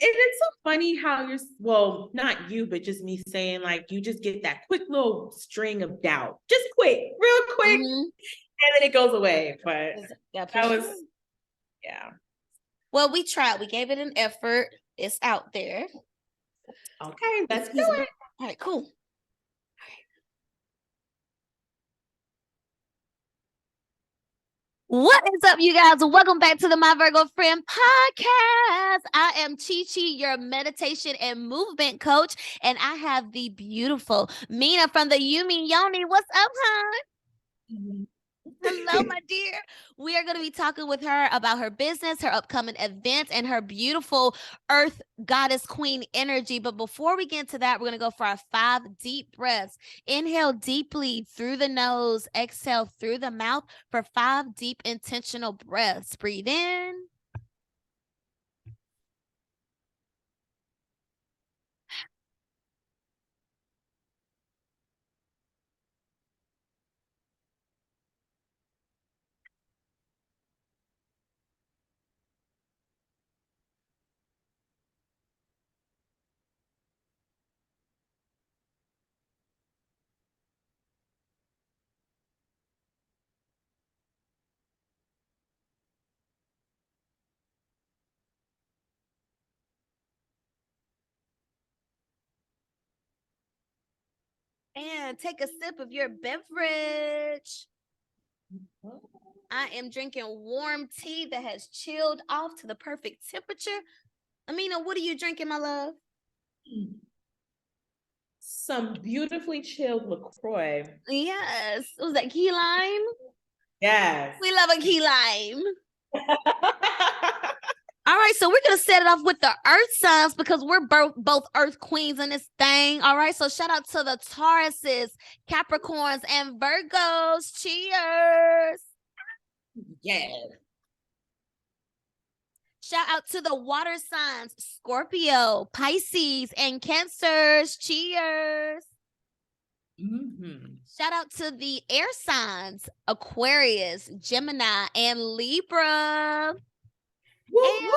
it's so funny how well, not you, but just me saying, like, you just get that quick little string of doubt. Just quick, real quick. And then it goes away. But that was, yeah. Well, we tried. We gave it an effort. It's out there. Okay, let's do it. All right, cool. What is up, you guys? Welcome back to the My Virgo Friend podcast. I am CheChe, your meditation and movement coach, and I have the beautiful Mina from the Yumi Yoni. What's up, hon? Hello, my dear. We are going to be talking with her about her business, her upcoming events, and her beautiful Earth Goddess Queen energy. But before we get into that, we're going to go for our 5 deep breaths. Inhale deeply through the nose, exhale through the mouth for 5 deep intentional breaths. Breathe in. And take a sip of your beverage. I am drinking warm tea that has chilled off to the perfect temperature. Aminah, what are you drinking, my love? Some beautifully chilled LaCroix. Yes. Was that key lime? Yes. We love a key lime. All right, so we're going to set it off with the earth signs because we're both earth queens in this thing. All right, so shout out to the Tauruses, Capricorns, and Virgos. Cheers. Yes. Shout out to the water signs, Scorpio, Pisces, and Cancers. Cheers. Shout out to the air signs, Aquarius, Gemini, and Libra. And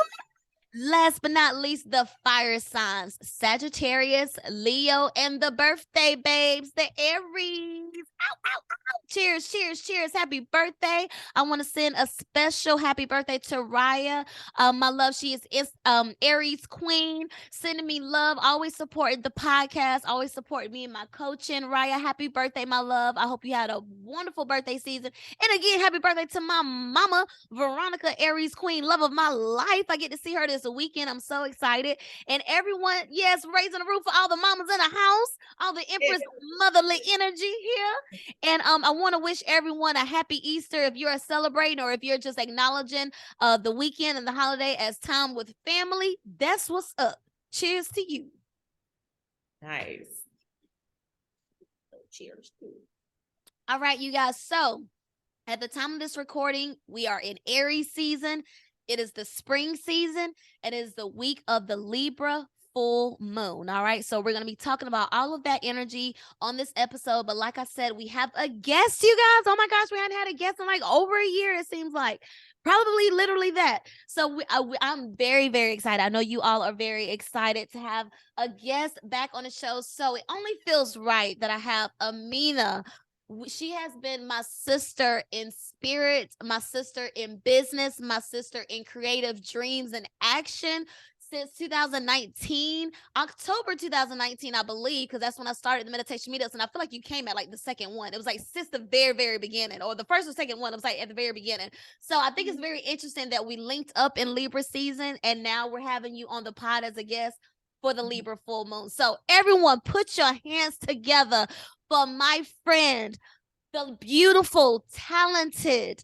last but not least, the fire signs, Sagittarius, Leo, and the birthday babes, the Aries. Ow, ow, ow. Cheers, cheers, cheers. Happy birthday. I want to send a special happy birthday to Raya. My love, she is Aries queen, sending me love, always supporting the podcast, always supporting me and my coaching. Raya, happy birthday, my love. I hope you had a wonderful birthday season. And again, happy birthday to my mama, Veronica, Aries queen, love of my life. I get to see her this weekend. I'm so excited. And everyone, yes, raising the roof for all the mamas in the house, all the Empress motherly energy here. And I want to wish everyone a happy Easter if you're celebrating or if you're just acknowledging the weekend and the holiday as time with family. That's what's up. Cheers to you. Nice. Cheers. All right, you guys. So at the time of this recording, we are in Aries season. It is the spring season. It is the week of the Libra full moon. All right. So we're going to be talking about all of that energy on this episode. But like I said, we have a guest, you guys. Oh my gosh, we hadn't had a guest in like over a year, it seems like. Probably literally that. So I'm very, very excited. I know you all are very excited to have a guest back on the show. So it only feels right that I have Aminah. She has been my sister in spirit, my sister in business, my sister in creative dreams and action since 2019, October 2019, I believe, because that's when I started the meditation meetups. And I feel like you came at like the second one. It was like since the very, very beginning, or the first or second one. It was like at the very beginning. So I think it's very interesting that we linked up in Libra season, and now we're having you on the pod as a guest for the Libra full moon. So everyone, put your hands together for my friend, the beautiful, talented,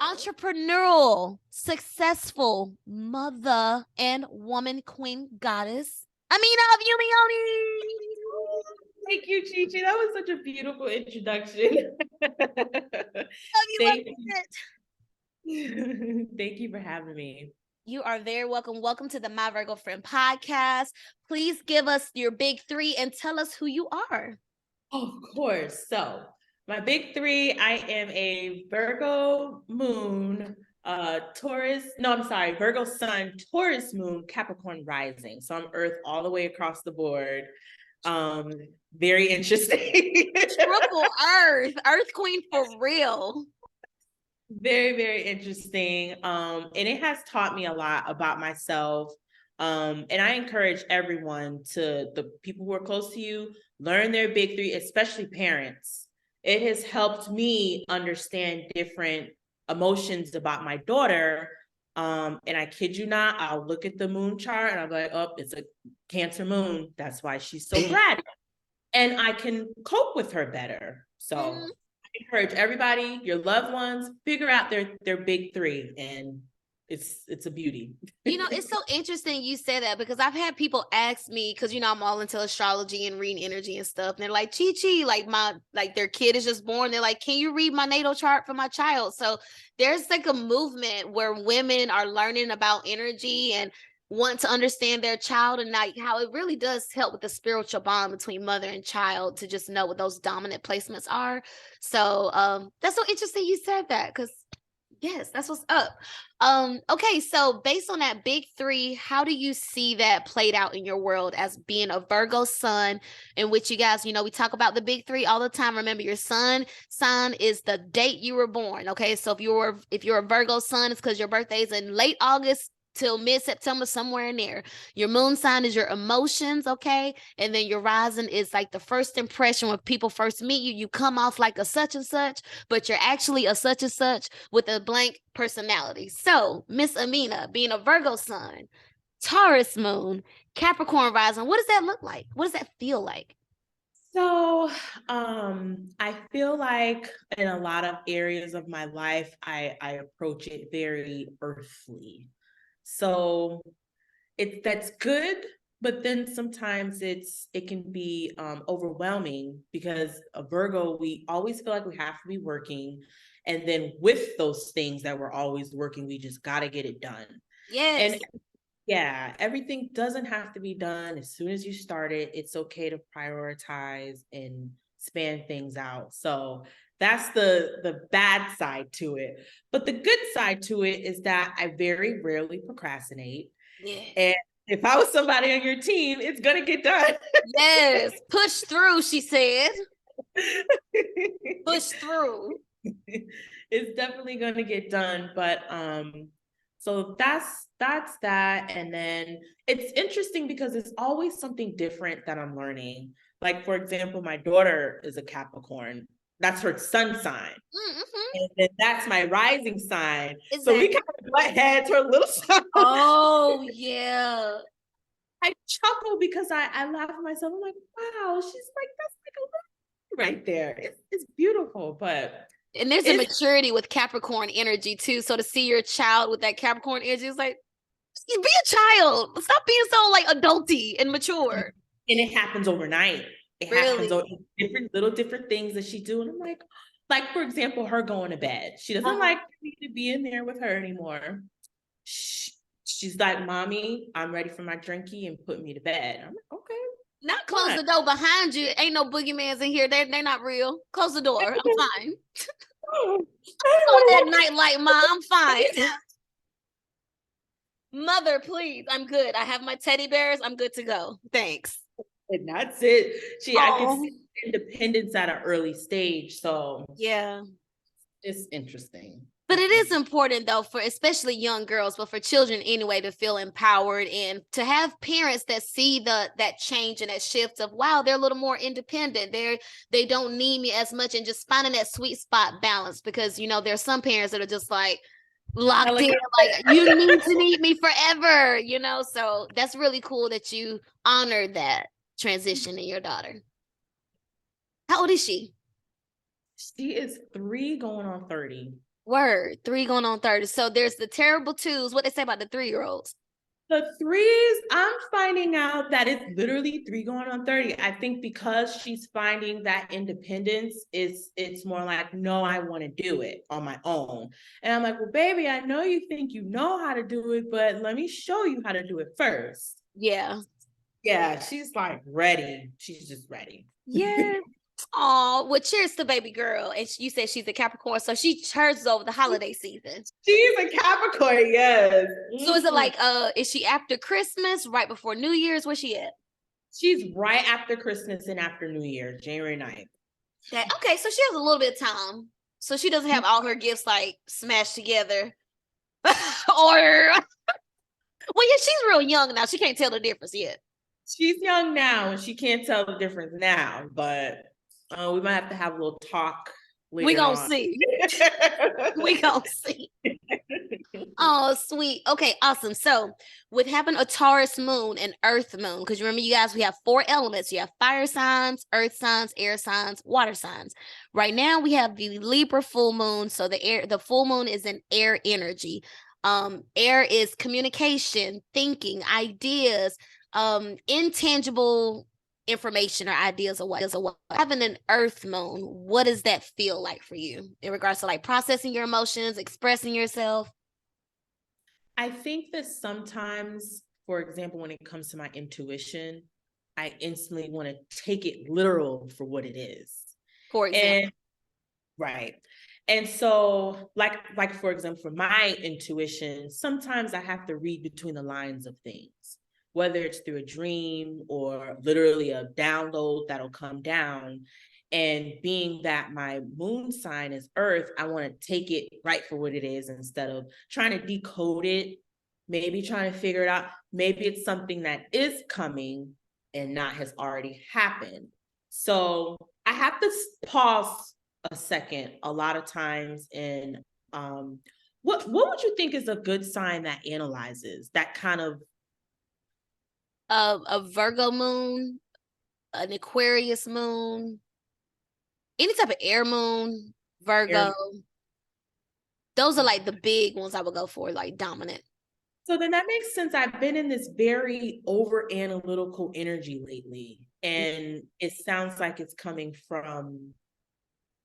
entrepreneurial, successful mother and woman queen goddess, Aminah of Yumi Yoni. Thank you, CheChe. That was such a beautiful introduction. Thank you for having me. You are very welcome. Welcome to the My Virgo Friend podcast. Please give us your big 3 and tell us who you are. Of course. So my big 3, I am a Virgo moon, Virgo sun, Taurus moon, Capricorn rising. So I'm Earth all the way across the board. Very interesting. Triple Earth Queen for real. Very, very interesting. And it has taught me a lot about myself. And I encourage everyone the people who are close to you, learn their big three, especially parents. It has helped me understand different emotions about my daughter. And I kid you not, I'll look at the moon chart and I'll be like, oh, it's a Cancer moon. That's why she's so bratty. And I can cope with her better. So I encourage everybody, your loved ones, figure out their big three, and it's a beauty. It's so interesting you say that, because I've had people ask me, because I'm all into astrology and reading energy and stuff, and they're like, Chi, like their kid is just born, they're like, can you read my natal chart for my child? So there's like a movement where women are learning about energy and want to understand their child, and like how it really does help with the spiritual bond between mother and child to just know what those dominant placements are. So that's so interesting you said that, because yes, that's what's up. Okay, so based on that big three, how do you see that played out in your world as being a Virgo sun, in which you guys, we talk about the big three all the time. Remember, your sun sign is the date you were born. Okay, so if you're a Virgo sun, it's because your birthday is in late August till mid-September, somewhere in there. Your moon sign is your emotions, okay? And then your rising is like the first impression when people first meet you. You come off like a such and such, but you're actually a such and such with a blank personality. So, Miss Aminah, being a Virgo sun, Taurus moon, Capricorn rising, what does that look like? What does that feel like? So, I feel like in a lot of areas of my life, I approach it very earthly. So that's good, but then sometimes it can be overwhelming, because a Virgo, we always feel like we have to be working, and then with those things that we're always working, we just got to get it done. Yes. And yeah, everything doesn't have to be done as soon as you start it. It's okay to prioritize and span things out. So that's the bad side to it. But the good side to it is that I very rarely procrastinate. Yeah. And if I was somebody on your team, it's gonna get done. Yes, push through, she said. Push through. It's definitely gonna get done. But so that's that. And then it's interesting because it's always something different that I'm learning. Like, for example, my daughter is a Capricorn. That's her sun sign. Mm-hmm. And then that's my rising sign. Exactly. So we kind of butt heads, her little sign. Oh, yeah. I chuckle because I laugh at myself. I'm like, wow, she's like, that's like a little right there. It's beautiful, but and there's a maturity with Capricorn energy too. So to see your child with that Capricorn energy is like, be a child. Stop being so like adulty and mature. And it happens overnight. It happens over different things that she do. And I'm like, for example, her going to bed. She doesn't like me to be in there with her anymore. She's like, Mommy, I'm ready for my drinky and put me to bed. I'm like, okay. Not close the door behind you. Ain't no boogeymans in here. They're not real. Close the door. I'm fine. That nightlight, Ma. I'm fine. Mother, please. I'm good. I have my teddy bears. I'm good to go. Thanks. And that's it. I can see independence at an early stage. So yeah, it's interesting. But it is important though, for especially young girls, but for children anyway, to feel empowered and to have parents that see that change and that shift of, wow, they're a little more independent. They don't need me as much, and just finding that sweet spot balance, because there's some parents that are just like locked in, like you need to need me forever, so that's really cool that you honor that transition in your daughter. How old is she? She is 3 going on 30. Word, 3 going on 30. So there's the terrible 2s. What they say about the 3-year-olds? The 3s, I'm finding out that it's literally 3 going on 30. I think because she's finding that independence, it's more like, no, I want to do it on my own. And I'm like, well, baby, I know you think you know how to do it, but let me show you how to do it first. Yeah. Yeah, she's like ready. She's just ready. Yeah. Oh, well, cheers to baby girl. And you said she's a Capricorn, so hers is over the holiday season. She's a Capricorn, yes. So is it like, is she after Christmas, right before New Year's? Where's she at? She's right after Christmas and after New Year, January 9th. Okay, so she has a little bit of time. So she doesn't have all her gifts like smashed together. Or well, yeah, she's real young now. She can't tell the difference yet. She's young now and she can't tell the difference now, but we might have to have a little talk later. We gonna see. We gonna see. Oh, sweet. Okay, awesome. So with having a Taurus moon and Earth moon, because remember, you guys, we have 4 elements. You have fire signs, earth signs, air signs, water signs. Right now, we have the Libra full moon. So the full moon is in air energy. Air is communication, thinking, ideas, intangible information or ideas or what. Having an earth moon, what does that feel like for you in regards to like processing your emotions, expressing yourself? I think that sometimes, for example, when it comes to my intuition, I instantly want to take it literal for what it is. For example. Right. And so like for example, for my intuition, sometimes I have to read between the lines of things, whether it's through a dream or literally a download that'll come down. And being that my moon sign is Earth, I want to take it right for what it is instead of trying to decode it, maybe trying to figure it out. Maybe it's something that is coming and not has already happened. So I have to pause a second a lot of times. And what would you think is a good sign that analyzes that kind of a Virgo moon, an Aquarius moon, any type of air moon, Virgo. Those are like the big ones I would go for, like dominant. So then that makes sense. I've been in this very over analytical energy lately, and it sounds like it's coming from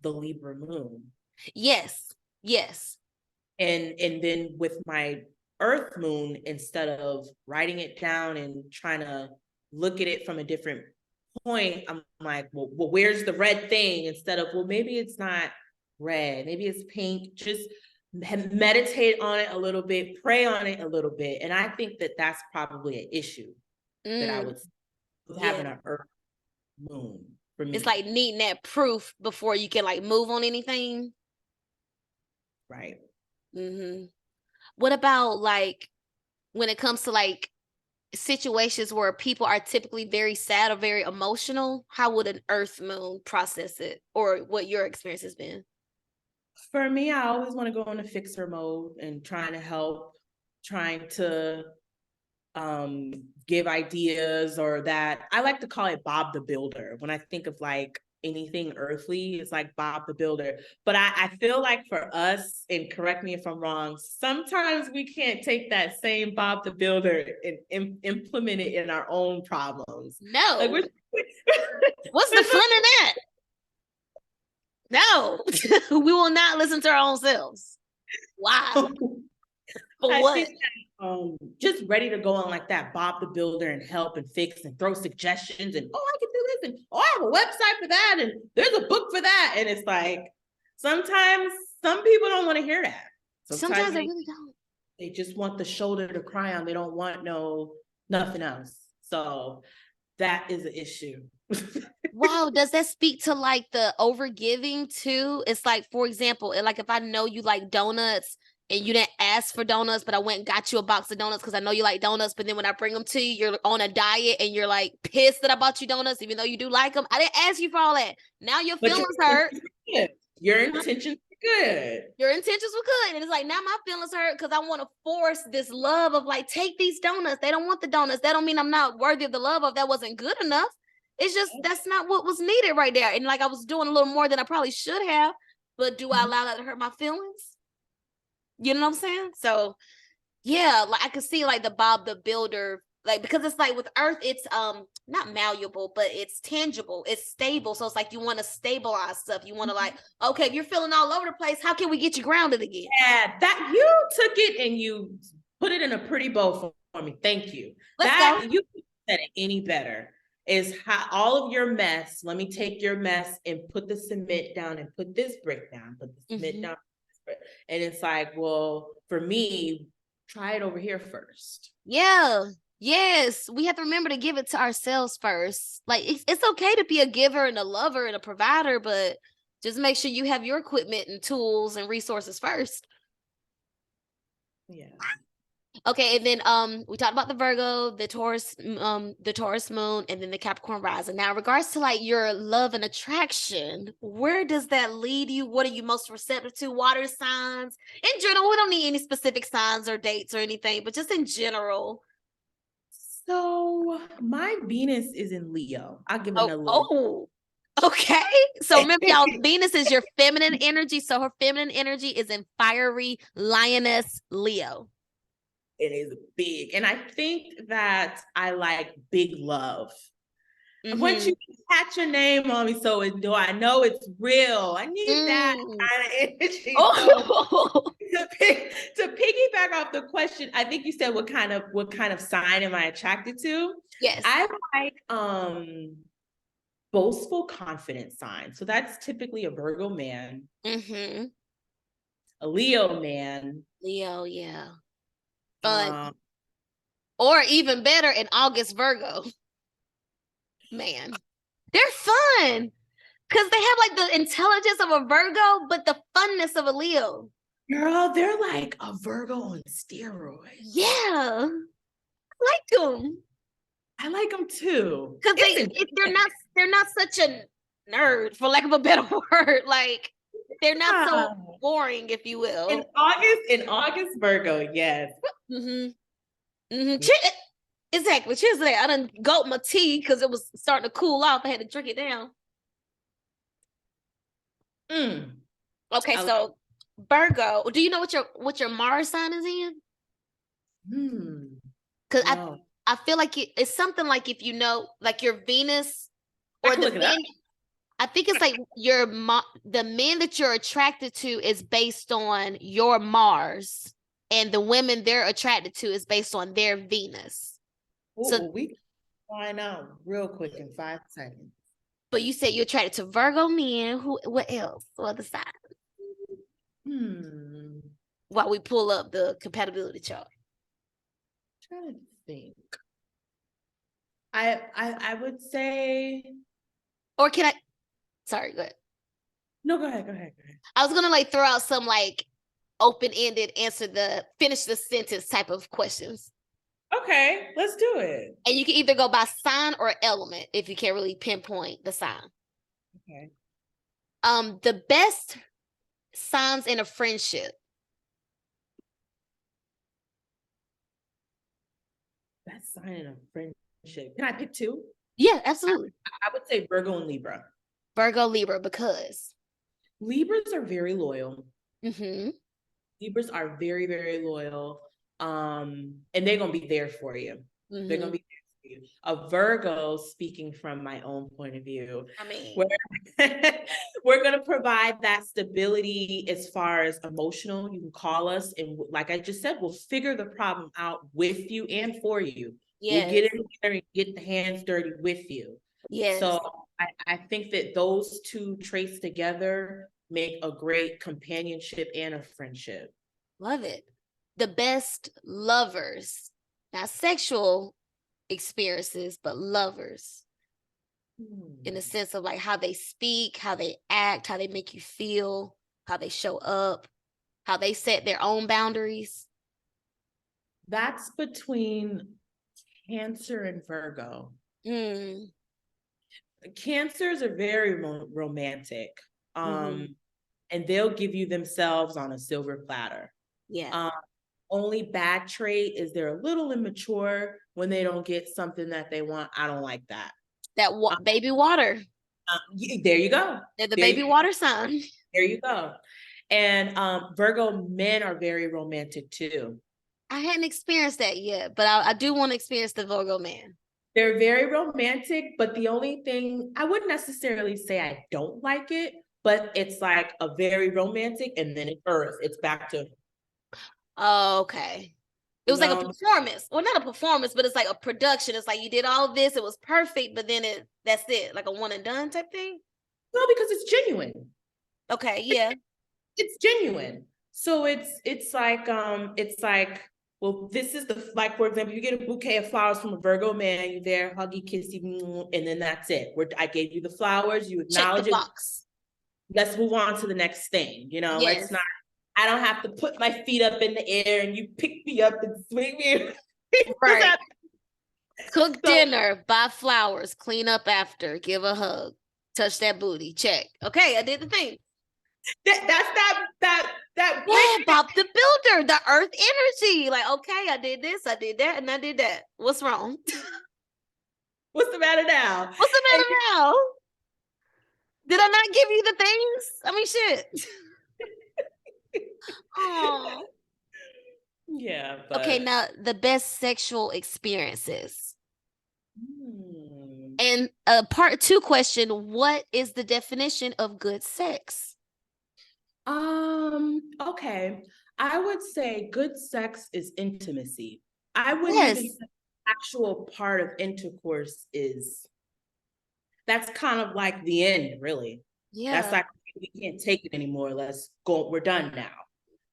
the Libra moon. Yes. And then with my Earth moon, instead of writing it down and trying to look at it from a different point, I'm like, well, where's the red thing? Instead of, well, maybe it's not red, maybe it's pink. Just meditate on it a little bit, pray on it a little bit. And I think that that's probably an issue that I would with having an Earth moon for me. It's like needing that proof before you can like move on anything. Right. What about like when it comes to like situations where people are typically very sad or very emotional? How would an Earth moon process it, or what your experience has been? For me, I always want to go into fixer mode and trying to help, trying to give ideas, or that I like to call it Bob the Builder. When I think of like anything earthly, it's like Bob the Builder. But I feel like for us, and correct me if I'm wrong, sometimes we can't take that same Bob the Builder and implement it in our own problems. No. Like what's the fun in that? No, we will not listen to our own selves. Wow. I think that, just ready to go on like that Bob the Builder and help and fix and throw suggestions and, oh, I can do this, and oh, I have a website for that, and there's a book for that. And it's like, sometimes some people don't want to hear that. Sometimes they really don't. They just want the shoulder to cry on. They don't want nothing else. So that is an issue. Wow, does that speak to like the overgiving too? It's like, for example, like if I know you like donuts and you didn't ask for donuts, but I went and got you a box of donuts because I know you like donuts, but then when I bring them to you, you're on a diet and you're like pissed that I bought you donuts, even though you do like them. I didn't ask you for all that. Now your feelings hurt. Your intentions were good. Your intentions were good. And it's like, now my feelings hurt because I want to force this love of like, take these donuts. They don't want the donuts. That don't mean I'm not worthy of the love of that wasn't good enough. It's just, that's not what was needed right there. And like, I was doing a little more than I probably should have, but do I allow that to hurt my feelings? You know what I'm saying? So yeah, like I could see like the Bob the Builder, like, because it's like with Earth, it's not malleable, but it's tangible, it's stable. So it's like you want to stabilize stuff. You want to like, okay, if you're feeling all over the place, how can we get you grounded again? Yeah, that you took it and you put it in a pretty bow for me. Thank you. Let's go. You said it any better. is how all of your mess. Let me take your mess and put the cement down and put this brick down, put the cement down. And it's like, well, for me, try it over here first. Yeah. Yes. We have to remember to give it to ourselves first. Like it's okay to be a giver and a lover and a provider, but just make sure you have your equipment and tools and resources first. Yeah. Okay, and then we talked about the Virgo, the Taurus moon, and then the Capricorn rising. Now, in regards to like your love and attraction, where does that lead you? What are you most receptive to? Water signs. In general, we don't need any specific signs or dates or anything, but just in general. So my Venus is in Leo. I'll give it a little. Okay. So remember, y'all, Venus is your feminine energy. So her feminine energy is in fiery lioness Leo. It is big. And I think that I like big love. I want you to catch your name on me so do I know it's real. I need that kind of energy. So to piggyback off the question, I think you said what kind of sign am I attracted to? Yes. I like boastful, confident signs. So that's typically a Virgo man. A Leo man. Leo, yeah. Or even better, an August Virgo. Man, they're fun because they have like the intelligence of a Virgo, but the funness of a Leo. Girl, they're like a Virgo on steroids. Yeah, I like them. I like them too because they're not such a nerd, for lack of a better word. Like they're not so boring, if you will. In August Virgo, yes. Exactly. Cheers to that. I done gulped my tea because it was starting to cool off. I had to drink it down. Okay, so Virgo. Do you know what your Mars sign is in? Because I feel like it's something like if you know, like your Venus or the men. I think it's like the men that you're attracted to is based on your Mars, and the women they're attracted to is based on their Venus. So we can find out real quick in 5 seconds. But you said you're attracted to Virgo men. What else? What other signs? While we pull up the compatibility chart. I'm trying to think. I would say. Or can I? Sorry, go ahead. No, go ahead. I was gonna like throw out some like open-ended finish the sentence type of questions. Okay, let's do it. And you can either go by sign or element if you can't really pinpoint the sign. Okay. The best signs in a friendship. Best sign in a friendship. Can I pick 2? Yeah, absolutely. I would say Virgo and Libra. Virgo, Libra, because Libras are very loyal. Libras are very, very loyal. And they're gonna be there for you. They're gonna be there for you. A Virgo, speaking from my own point of view, we're gonna provide that stability as far as emotional. You can call us, and like I just said, we'll figure the problem out with you and for you. We'll get in there and get the hands dirty with you. So I think that those 2 traits together make a great companionship and a friendship. Love it. The best lovers, not sexual experiences, but lovers in the sense of like how they speak, how they act, how they make you feel, how they show up, how they set their own boundaries. That's between Cancer and Virgo. Cancers are very romantic. And they'll give you themselves on a silver platter. Only bad trait is they're a little immature when they don't get something that they want. I don't like that. Baby water. There you go. They're the baby water sign. There you go. And Virgo men are very romantic too. I hadn't experienced that yet, but I do want to experience the Virgo man. They're very romantic, but the only thing, I wouldn't necessarily say I don't like it, but it's like a very romantic, and then it's back to. Oh, okay. It was like a performance. Well, not a performance, but it's like a production. It's like you did all this, it was perfect, but then that's it, like a one and done type thing. No, because it's genuine. Okay, yeah. It's genuine. So it's like well, this is like, for example, you get a bouquet of flowers from a Virgo man, you're there, huggy, kissy, and then that's it. I gave you the flowers, you acknowledge it. Box. Let's move on to the next thing. Yes. I don't have to put my feet up in the air and you pick me up and swing me. Right. Cook dinner, buy flowers, clean up after, give a hug, touch that booty, check. Okay, I did the thing. That Bob the Builder, the earth energy. Like, okay, I did this, I did that, and I did that. What's wrong? What's the matter now? What's the matter now? Did I not give you the things? I mean, shit. Oh. Yeah. Okay, now the best sexual experiences. And part 2 question, what is the definition of good sex? Okay. I would say good sex is intimacy. I wouldn't even say the actual part of intercourse that's kind of like the end, really. Yeah. That's like, we can't take it anymore. Let's go. We're done now.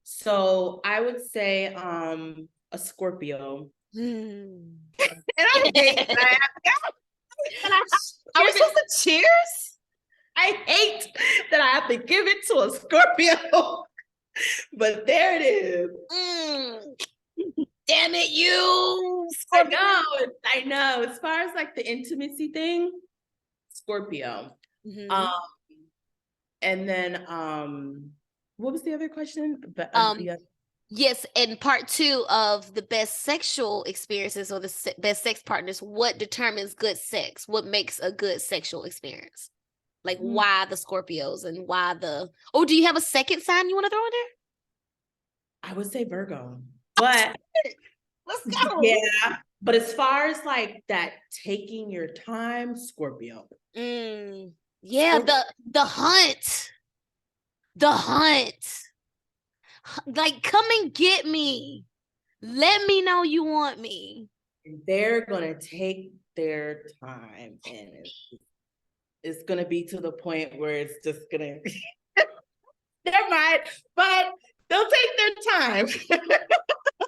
So I would say a Scorpio. And I hate that. Are we supposed to cheers? I hate that I have to give it to a Scorpio. But there it is. Damn it, you Scorpio. I know. As far as like the intimacy thing, Scorpio. And then what was the other question? Yes, and part 2 of the best sexual experiences or the best sex partners, what determines good sex? What makes a good sexual experience? Like why the Scorpios and why do you have a second sign you want to throw in there? I would say Virgo. But let's go. Yeah. But as far as like that taking your time, Scorpio. Yeah, Scorpio. The hunt. The hunt. Like, come and get me. Let me know you want me. They're gonna take their time, and it's gonna be to the point where it's just gonna never mind, but they'll take their time.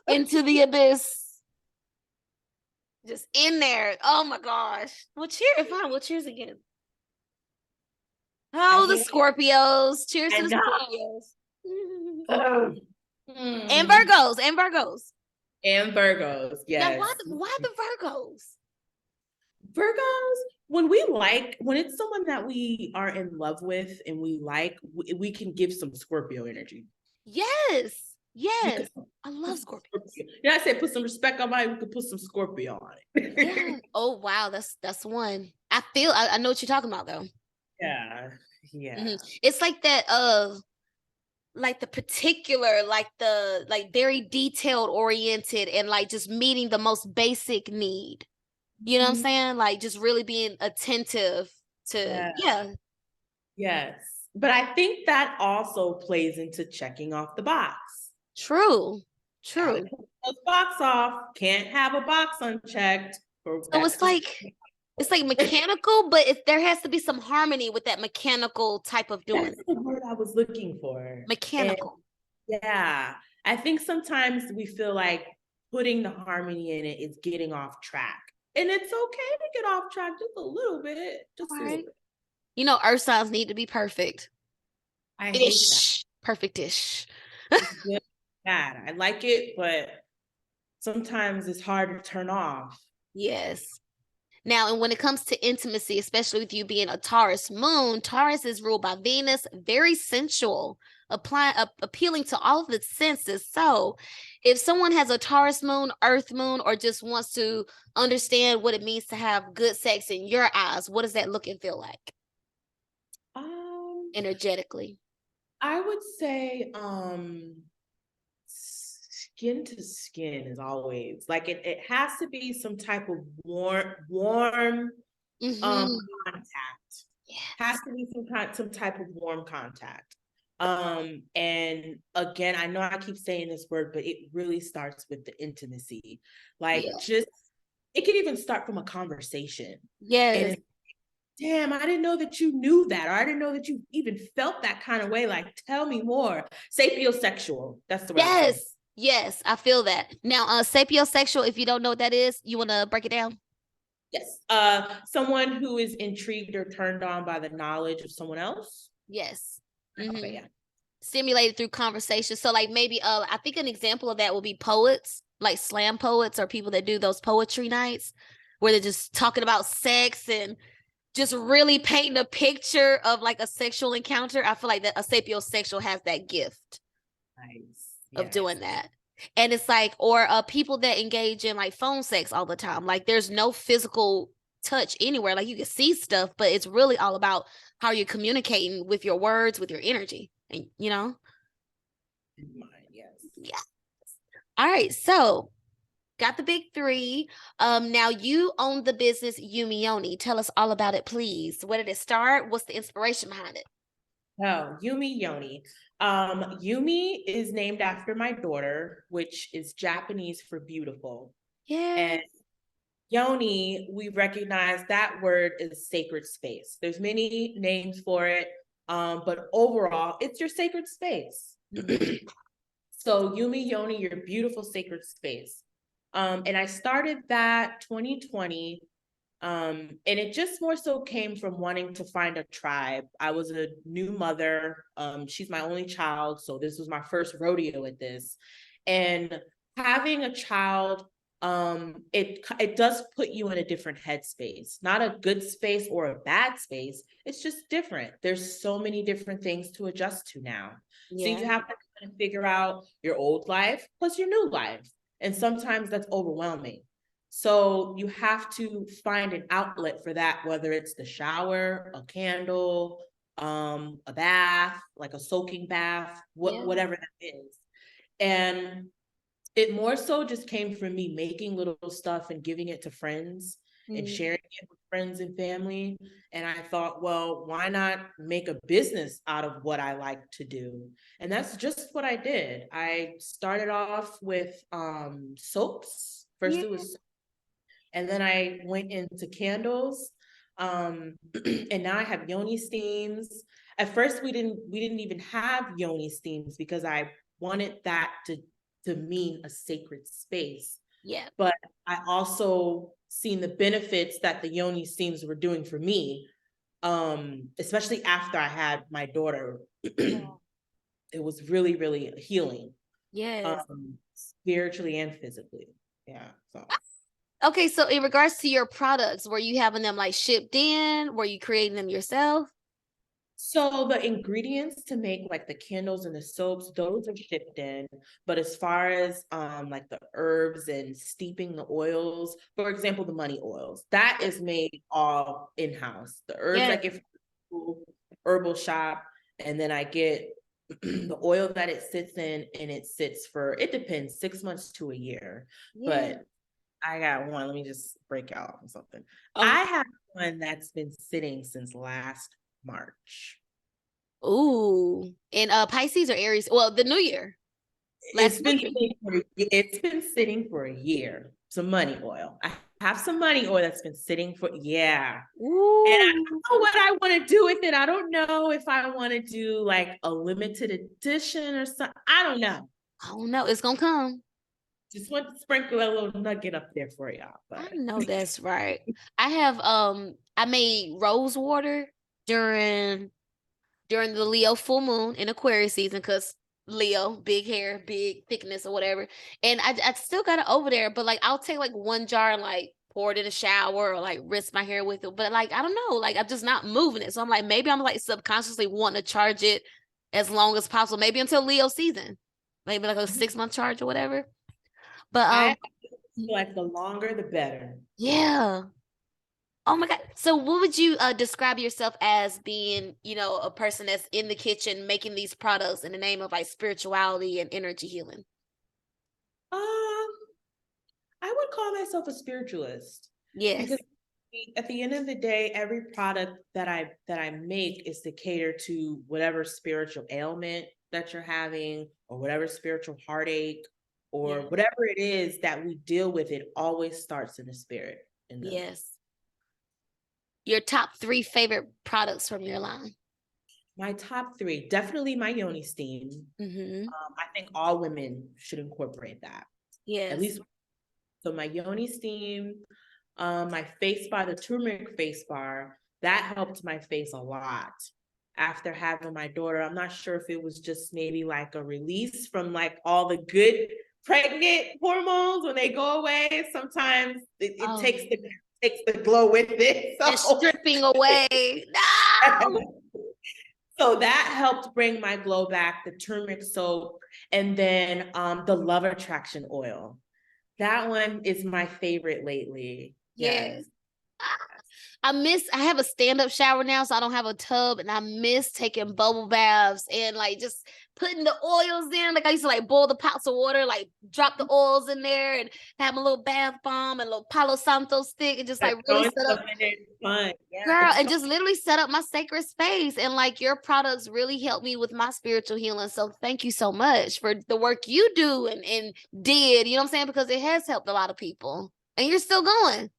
Into the abyss. Just in there. Oh my gosh. Well, cheers. Fine. We'll cheers again. Oh, the Scorpios. Cheers to the Scorpios. And Virgos. And Virgos, yes. Now, why the Virgos? Virgos, when it's someone that we are in love with and we like, we can give some Scorpio energy. Yes. I love Scorpio. I said put some respect on mine, we could put some Scorpio on it. Yeah. Oh wow, that's one. I know what you're talking about though. Yeah. It's like that like the particular, like very detailed oriented and like just meeting the most basic need. You know what I'm saying? Like just really being attentive to Yes. But I think that also plays into checking off the box. True. Those box off. Can't have a box unchecked. So it's like mechanical, but there has to be some harmony with that mechanical type of doing. That's the word I was looking for. Mechanical. I think sometimes we feel like putting the harmony in it is getting off track. And it's okay to get off track just a little bit. Just a little bit. You know, earth signs need to be perfect. I hate that. Perfect-ish. Bad. I like it, but sometimes it's hard to turn off. Yes. Now, and when it comes to intimacy, especially with you being a Taurus moon, Taurus is ruled by Venus, very sensual, appealing to all of the senses. So if someone has a Taurus moon, earth moon, or just wants to understand what it means to have good sex in your eyes, what does that look and feel like? Energetically. I would say skin to skin is always like it has to be some type of warm contact. Yes. Has to be some type of warm contact. And again, I know I keep saying this word, but it really starts with the intimacy. Like just, it can even start from a conversation. Yes. And damn, I didn't know that you knew that, or I didn't know that you even felt that kind of way. Like, tell me more. Sapiosexual. That's the word. Yes. Yes, I feel that. Now, sapiosexual, if you don't know what that is, you want to break it down? Yes. Someone who is intrigued or turned on by the knowledge of someone else. Yes. Okay, yeah. Stimulated through conversation. So like maybe I think an example of that will be poets, like slam poets or people that do those poetry nights where they're just talking about sex and just really painting a picture of like a sexual encounter. I feel like that a sapiosexual has that gift of doing that. And it's like, or people that engage in like phone sex all the time. Like there's no physical touch anywhere. Like you can see stuff, but it's really all about how you're communicating with your words, with your energy. And you know? Yes. Yeah. All right. So got the big three. Now you own the business Yumi Yoni. Tell us all about it, please. Where did it start? What's the inspiration behind it? Oh, Yumi Yoni. Yumi is named after my daughter, which is Japanese for beautiful. Yeah. And Yoni, we recognize that word is sacred space. There's many names for it, but overall, it's your sacred space. So Yumi Yoni, your beautiful sacred space. And I started that 2020. And it just more so came from wanting to find a tribe. I was a new mother. She's my only child, so this was my first rodeo at this. And having a child, it does put you in a different headspace, not a good space or a bad space. It's just different. There's so many different things to adjust to now. So you have to kind of figure out your old life plus your new life. And sometimes that's overwhelming. So you have to find an outlet for that, whether it's the shower, a candle, a bath, like a soaking bath, whatever that is. And it more so just came from me making little stuff and giving it to friends and sharing it with friends and family. And I thought, well, why not make a business out of what I like to do? And that's just what I did. I started off with soaps. First it was, and then I went into candles. And now I have yoni steams. At first we didn't even have yoni steams because I wanted that to mean a sacred space. Yeah. But I also seen the benefits that the yoni steams were doing for me, especially after I had my daughter. It was really, really healing. Yes. Spiritually and physically. Yeah. So. Okay, so in regards to your products, were you having them like shipped in? Were you creating them yourself? So the ingredients to make like the candles and the soaps, those are shipped in. But as far as like the herbs and steeping the oils, for example, the money oils, that is made all in-house. The herbs I get from the herbal shop, and then I get the oil that it sits in, and it sits for, it depends, 6 months to a year. But I got one. Let me just break out something. I have one that's been sitting since last March. Ooh, in Pisces or Aries? Well, the new year. It's been sitting for a year. Some money oil. I have some money oil that's been sitting for, yeah. Ooh. And I don't know what I want to do with it. I don't know if I want to do like a limited edition or something. I don't know. Oh no, it's gonna come. Just want to sprinkle a little nugget up there for y'all. But I know that's right. I have I made rose water during the Leo full moon in Aquarius season because Leo, big hair, big thickness or whatever. And I still got it over there, but like I'll take like one jar and like pour it in a shower or like rinse my hair with it. But like I don't know, like I'm just not moving it. So I'm like, maybe I'm like subconsciously wanting to charge it as long as possible, maybe until Leo season. Maybe like a 6-month charge or whatever. But I feel like the longer the better. Yeah. Oh my God. So what would you describe yourself as being, you know, a person that's in the kitchen making these products in the name of like spirituality and energy healing? I would call myself a spiritualist. Yes. Because At the end of the day, every product that I make is to cater to whatever spiritual ailment that you're having, or whatever spiritual heartache, or whatever it is that we deal with. It always starts in the spirit. Yes. Your top 3 favorite products from your line? My top 3, definitely my Yoni steam. I think all women should incorporate that. Yes. At least. So my Yoni steam, my face bar, the turmeric face bar, that helped my face a lot. After having my daughter, I'm not sure if it was just maybe like a release from like all the good pregnant hormones when they go away. Sometimes it takes the glow with it. So. It's stripping away. No. So that helped bring my glow back, the turmeric soap, and then the Love Attraction oil. That one is my favorite lately. Yes. I have a stand-up shower now, so I don't have a tub, and I miss taking bubble baths and like just putting the oils in. Like I used to like boil the pots of water, like drop the oils in there and have a little bath bomb and a little Palo Santo stick and just like really set up. Fun. Yeah, girl, and just literally set up my sacred space. And like your products really helped me with my spiritual healing. So thank you so much for the work you do and did, you know what I'm saying? Because it has helped a lot of people. And you're still going.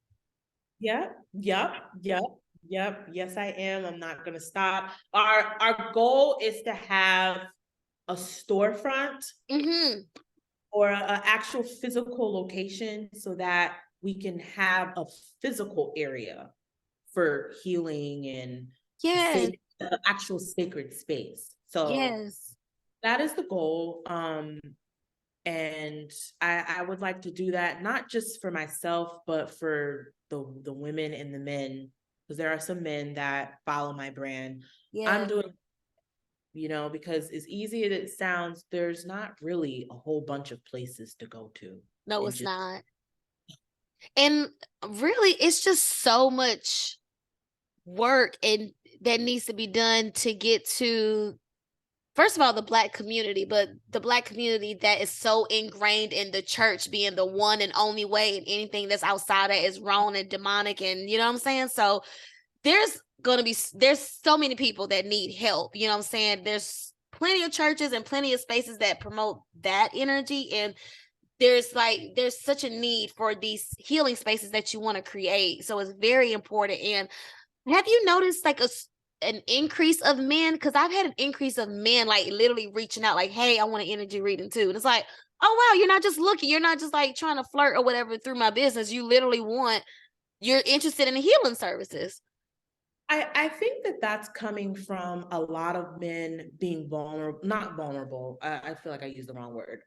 Yep. Yes, I am. I'm not gonna stop. Our goal is to have a storefront or an actual physical location so that we can have a physical area for healing and the actual sacred space. So that is the goal. And I would like to do that, not just for myself, but for the women and the men, because there are some men that follow my brand. I'm doing, because as easy as it sounds, there's not really a whole bunch of places to go to. No, it's not. And really, it's just so much work and that needs to be done to get to, first of all, the Black community, but the Black community that is so ingrained in the church being the one and only way, and anything that's outside that is wrong and demonic, and you know what I'm saying? So there's so many people that need help, you know what I'm saying? There's plenty of churches and plenty of spaces that promote that energy, and there's such a need for these healing spaces that you want to create. So it's very important. And have you noticed like an increase of men? Because I've had an increase of men like literally reaching out like, hey, I want an energy reading too. And it's like, oh wow, you're not just looking, you're not just like trying to flirt or whatever through my business. You're interested in the healing services. I think that's coming from a lot of men being not vulnerable. I feel like I used the wrong word.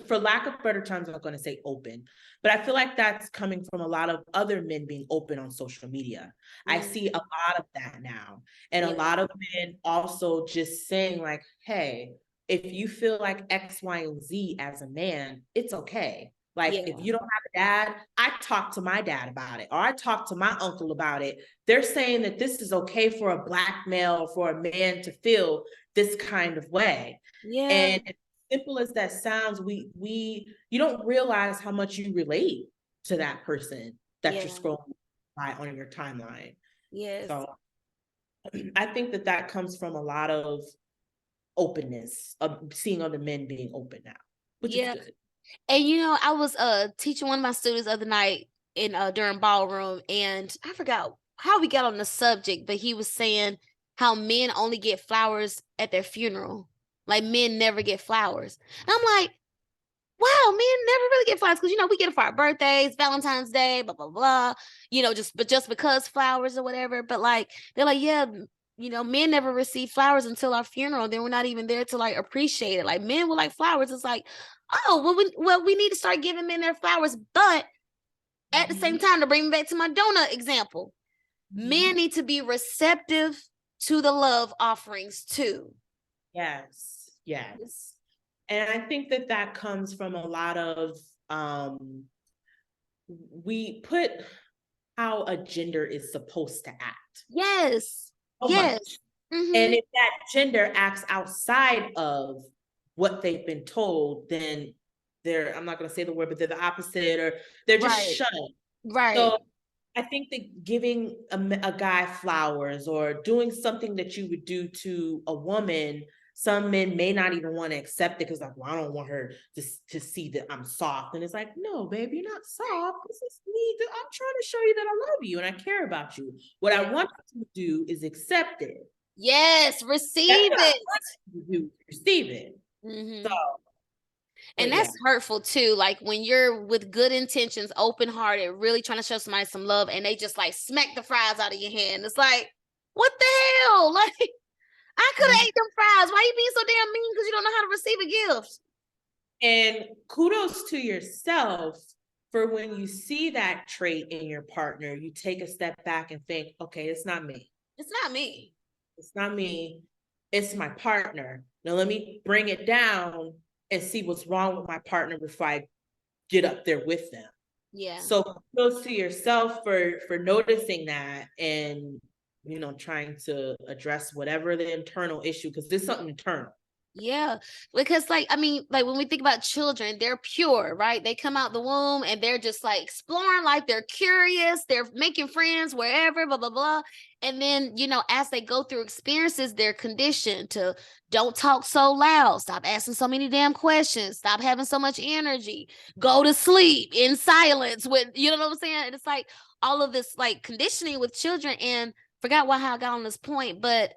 For lack of better terms, I'm going to say open, but I feel like that's coming from a lot of other men being open on social media. I see a lot of that now. And a lot of men also just saying like, hey, if you feel like X, Y, and Z as a man, it's okay. Like, if you don't have a dad, I talk to my dad about it, or I talk to my uncle about it. They're saying that this is okay for a Black male, for a man to feel this kind of way. And as simple as that sounds, you don't realize how much you relate to that person that you're scrolling by on your timeline. So I think that comes from a lot of openness, of seeing other men being open now, which is good. And I was teaching one of my students the other night in during ballroom, and I forgot how we got on the subject, but he was saying how men only get flowers at their funeral. Like men never get flowers. And I'm like, wow, men never really get flowers, because we get it for our birthdays, Valentine's Day, blah blah blah. Just because flowers or whatever. But like they're like, yeah, men never receive flowers until our funeral. Then we're not even there to like appreciate it. Like men will like flowers. It's like, oh, well, we need to start giving men their flowers. But at the same time, to bring me back to my donut example, men need to be receptive to the love offerings too. Yes. And I think that comes from a lot of, we put how a gender is supposed to act. Yes. And if that gender acts outside of what they've been told, then I'm not going to say the word, but they're the opposite, or they're just shunned. Right. So I think that giving a guy flowers or doing something that you would do to a woman, some men may not even want to accept it because like, well, I don't want her to see that I'm soft. And it's like, no, babe, you're not soft. This is me. I'm trying to show you that I love you and I care about you. What I want you to do is accept it. Yes, receive it. Receive it. Mm-hmm. So, and that's hurtful too. Like when you're with good intentions, open hearted, really trying to show somebody some love, and they just like smack the fries out of your hand. It's like, what the hell? Like, I could have ate them fries. Why you being so damn mean? Because you don't know how to receive a gift. And kudos to yourself for when you see that trait in your partner, you take a step back and think, okay, it's not me. It's not me. It's not me. It's my partner. Now let me bring it down and see what's wrong with my partner before I get up there with them. Yeah. So kudos to yourself for noticing that and trying to address whatever the internal issue, because there's something internal. Yeah, because like, I mean, like when we think about children, they're pure, right? They come out the womb and they're just like exploring life. They're curious. They're making friends wherever, blah, blah, blah. And then, as they go through experiences, they're conditioned to don't talk so loud. Stop asking so many damn questions. Stop having so much energy. Go to sleep in silence with, you know what I'm saying? And it's like all of this like conditioning with children, and forgot how I got on this point, but,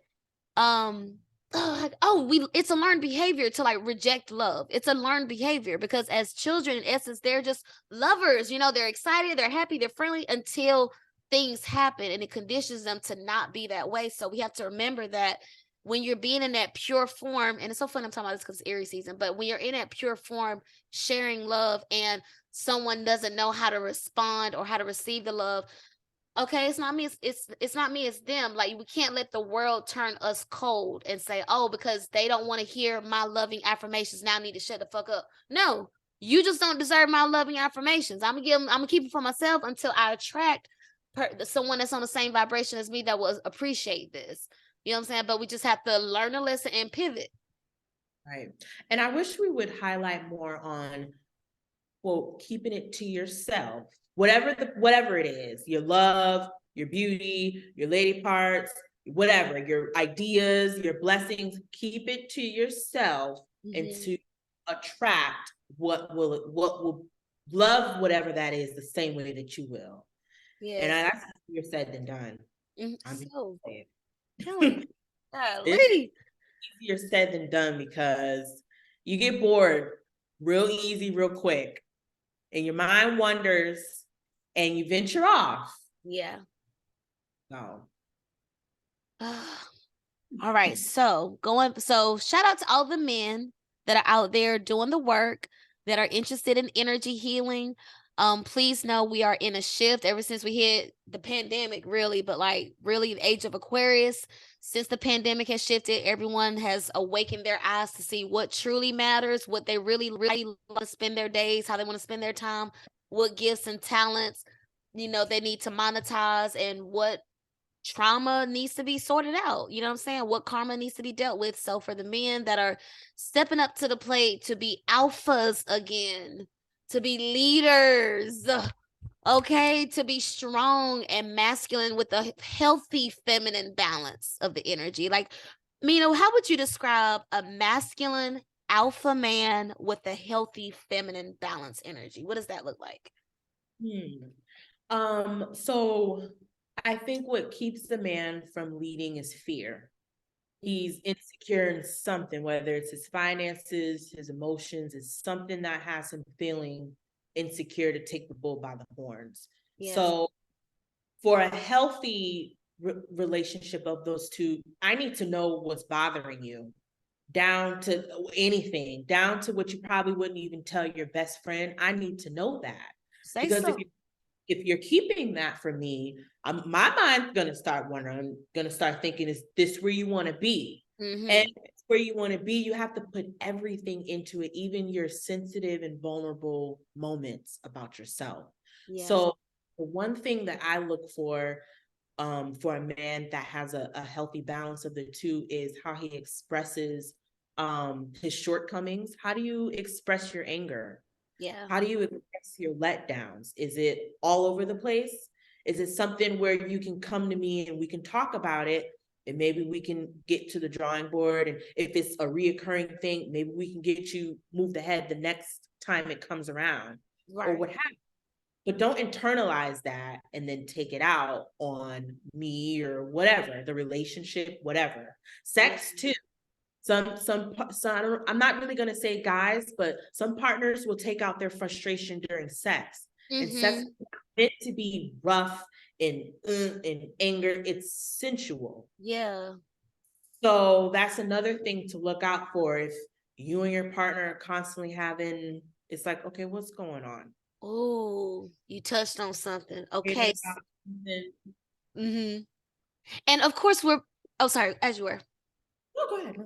it's a learned behavior to like reject love. It's a learned behavior because as children, in essence, they're just lovers. They're excited, they're happy, they're friendly until things happen, and it conditions them to not be that way. So we have to remember that when you're being in that pure form, and it's so fun I'm talking about this because it's Aries season, but when you're in that pure form, sharing love, and someone doesn't know how to respond or how to receive the love, okay, it's not me, it's not me, it's them. Like, we can't let the world turn us cold and say, oh, because they don't want to hear my loving affirmations, now I need to shut the fuck up. No, you just don't deserve my loving affirmations. I'm gonna keep it for myself until I attract someone that's on the same vibration as me that will appreciate this. You know what I'm saying? But we just have to learn a lesson and pivot. Right. And I wish we would highlight more on, well, keeping it to yourself, whatever it is, your love, your beauty, your lady parts, whatever, your ideas, your blessings, keep it to yourself and to attract what will love whatever that is the same way that you will. Yeah. And that's easier said than done. So it's easier said than done because you get bored real easy, real quick, and your mind wanders and you venture off. Yeah. No. All right. So shout out to all the men that are out there doing the work, that are interested in energy healing. Please know we are in a shift ever since we hit the pandemic, really, but like really the age of Aquarius. Since the pandemic has shifted, everyone has awakened their eyes to see what truly matters, what they really want to spend their days, how they want to spend their time, what gifts and talents, they need to monetize, and what trauma needs to be sorted out. You know what I'm saying? What karma needs to be dealt with. So for the men that are stepping up to the plate to be alphas again, to be leaders, okay, to be strong and masculine with a healthy feminine balance of the energy. Like, Mina, how would you describe a masculine alpha man with a healthy feminine balance energy? What does that look like? So I think what keeps the man from leading is fear. He's insecure in something, whether it's his finances, his emotions, it's something that has him feeling insecure to take the bull by the horns. Yes. So for a healthy relationship of those two, I need to know what's bothering you, down to anything, down to what you probably wouldn't even tell your best friend. I need to know that. Because if you're keeping that from me, my mind's going to start wondering, I'm going to start thinking, is this where you want to be? And if it's where you want to be, you have to put everything into it, even your sensitive and vulnerable moments about yourself. Yeah. So the one thing that I look for a man that has a healthy balance of the two is how he expresses his shortcomings. How do you express your anger? Yeah. How do you express your letdowns? Is it all over the place? Is it something where you can come to me and we can talk about it, and maybe we can get to the drawing board? And if it's a reoccurring thing, maybe we can get you moved ahead the next time it comes around, or what have you. But don't internalize that and then take it out on me or whatever, the relationship, whatever. Sex too. Some I'm not really going to say guys, but some partners will take out their frustration during sex. And sex is meant to be rough and anger. It's sensual. Yeah. So that's another thing to look out for. If you and your partner are constantly having, it's like, okay, what's going on? Oh, you touched on something. Okay. And of course sorry, as you were. Oh, go ahead.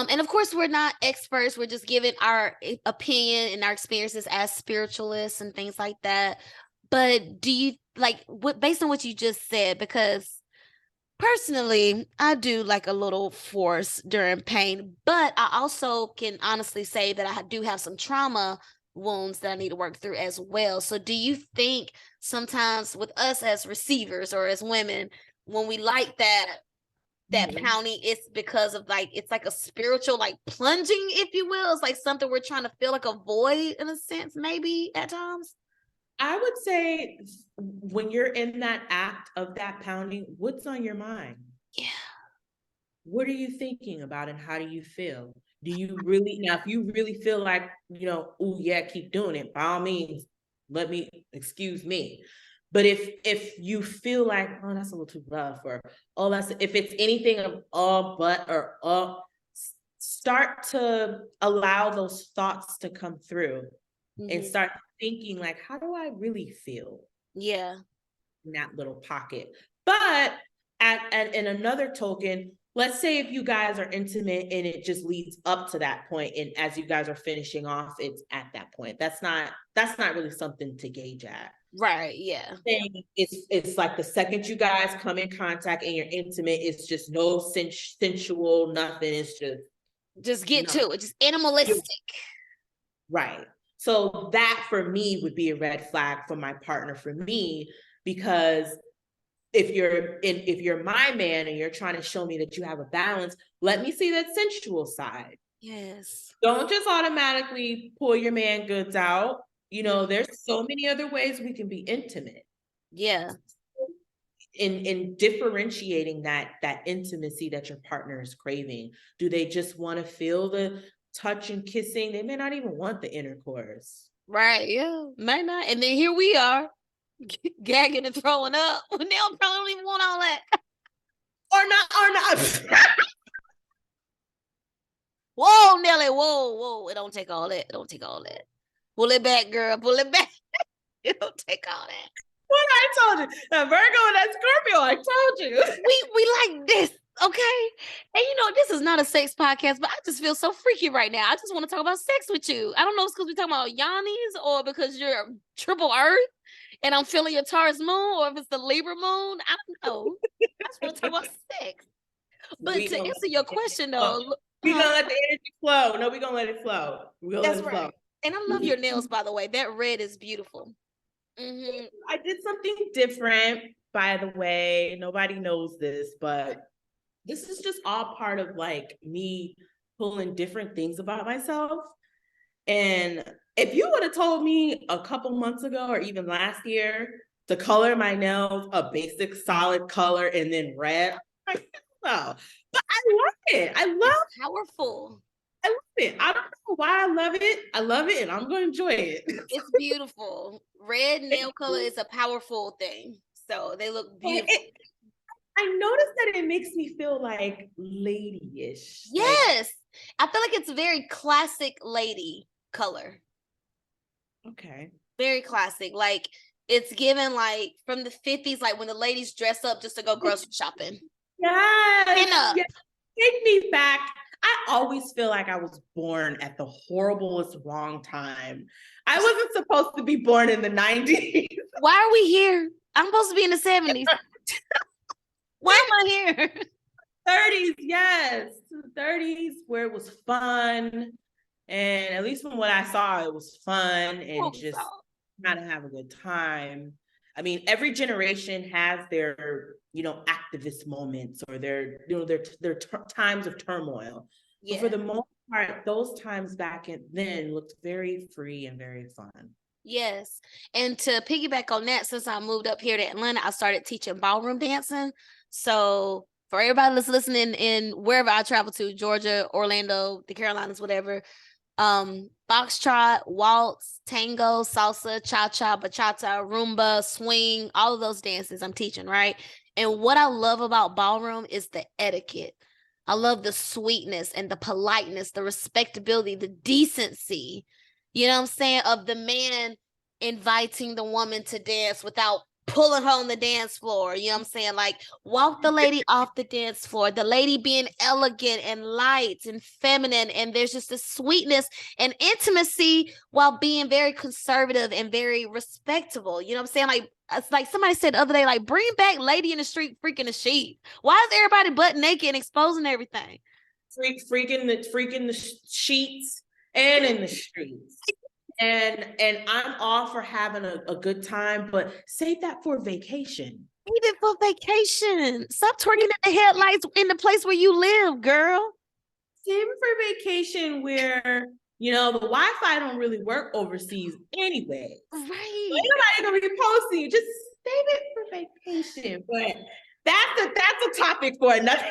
And of course, we're not experts. We're just giving our opinion and our experiences as spiritualists and things like that. But do you based on what you just said, because personally, I do like a little force during pain, but I also can honestly say that I do have some trauma wounds that I need to work through as well. So do you think sometimes with us as receivers or as women, when we like that pounding, it's because of it's like a spiritual plunging, if you will? It's like something we're trying to fill, like a void in a sense, maybe at times? I would say when you're in that act of that pounding, what's on your mind? Yeah. What are you thinking about and how do you feel? Do you really, now if you really feel like, oh yeah, keep doing it, by all means, excuse me. But if you feel like, oh, that's a little too rough, or oh, if it's anything of but or start to allow those thoughts to come through and start thinking like, how do I really feel? Yeah. In that little pocket. But in another token, let's say if you guys are intimate and it just leads up to that point, and as you guys are finishing off, it's at that point. That's not really something to gauge at. Right. Yeah. It's like the second you guys come in contact and you're intimate, it's just no sensual, nothing. It's just get to it, just animalistic. Right. So that for me would be a red flag for my partner, for me, because if you're my man and you're trying to show me that you have a balance, let me see that sensual side. Yes. Don't just automatically pull your man goods out. There's so many other ways we can be intimate. Yeah. In differentiating that intimacy that your partner is craving. Do they just want to feel the touch and kissing? They may not even want the intercourse. Right. Yeah. Might not. And then here we are gagging and throwing up. They probably don't even want all that. Or not. Whoa, Nelly. Whoa. It don't take all that. Pull it back, girl. Pull it back. It don't take all that. What I told you. That Virgo and that Scorpio, I told you. We like this. Okay. And this is not a sex podcast, but I just feel so freaky right now. I just want to talk about sex with you. I don't know if it's because we're talking about Yonis or because you're triple Earth and I'm feeling your Taurus moon, or if it's the Libra moon. I don't know. I just want to talk about sex. But to answer your question though, we're gonna let the energy flow. No, we're gonna let it flow. That's right. Flow. And I love your nails, by the way. That red is beautiful. I did something different, by the way. Nobody knows this, but this is just all part of me pulling different things about myself. And if you would have told me a couple months ago or even last year to color my nails a basic solid color and then red, no. But I love it. It's powerful. I love it. I don't know why I love it. I love it and I'm going to enjoy it. It's beautiful. Red nail color is a powerful thing. So they look beautiful. I noticed that it makes me feel like ladyish. Yes. I feel like it's very classic lady color. Okay. Very classic. Like it's given from the 50s, when the ladies dress up just to go grocery shopping. Yes. Yes. Take me back. I always feel like I was born at the horriblest wrong time. I wasn't supposed to be born in the 90s. Why are we here? I'm supposed to be in the 70s. Why am I here? 30s, yes. 30s where it was fun. And at least from what I saw, it was fun and just kind of have a good time. I mean, every generation has their, activist moments or their times of turmoil. Yeah. But for the most part, those times back then looked very free and very fun. Yes. And to piggyback on that, since I moved up here to Atlanta, I started teaching ballroom dancing. So for everybody that's listening in wherever I travel to, Georgia, Orlando, the Carolinas, whatever, foxtrot, waltz, tango, salsa, cha-cha, bachata, rumba, swing, all of those dances I'm teaching, right? And what I love about ballroom is the etiquette. I love the sweetness and the politeness, the respectability, the decency, you know what I'm saying, of the man inviting the woman to dance without pulling her on the dance floor. You know what I'm saying? Like, walk the lady off the dance floor, the lady being elegant and light and feminine. And there's just a sweetness and intimacy while being very conservative and very respectable. You know what I'm saying? Like, it's like somebody said the other day, like, bring back Lady in the Street freaking the sheet. Why is everybody butt naked and exposing everything? Freaking the sheets and in the streets. And I'm all for having a good time, but save that for vacation. Save it for vacation. Stop twerking at the headlights in the place where you live, girl. Save it for vacation where, the Wi-Fi don't really work overseas anyway. Right. So ain't nobody gonna be posting you. Just save it for vacation. But that's a topic for another.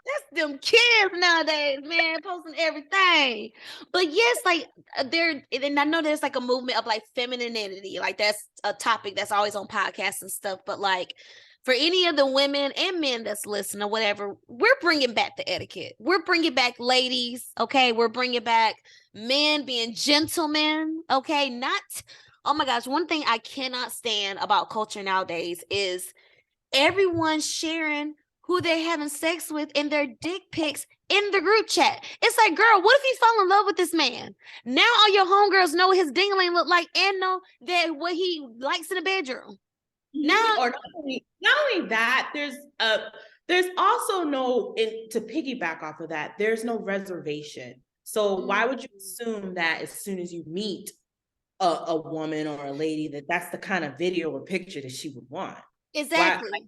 That's them kids nowadays, man, posting everything. But yes, like and I know there's like a movement of like femininity, like that's a topic that's always on podcasts and stuff. But like for any of the women and men that's listening or whatever, we're bringing back the etiquette. We're bringing back ladies, okay? We're bringing back men being gentlemen, okay? Not, oh my gosh, one thing I cannot stand about culture nowadays is everyone sharing who they're having sex with in their dick pics in the group chat. It's like, girl, what if you fall in love with this man? Now all your homegirls know what his dingling look like and know that what he likes in the bedroom. Now, or not only that, there's also to piggyback off of that, there's no reservation. So why would you assume that as soon as you meet a woman or a lady that's the kind of video or picture that she would want? Exactly.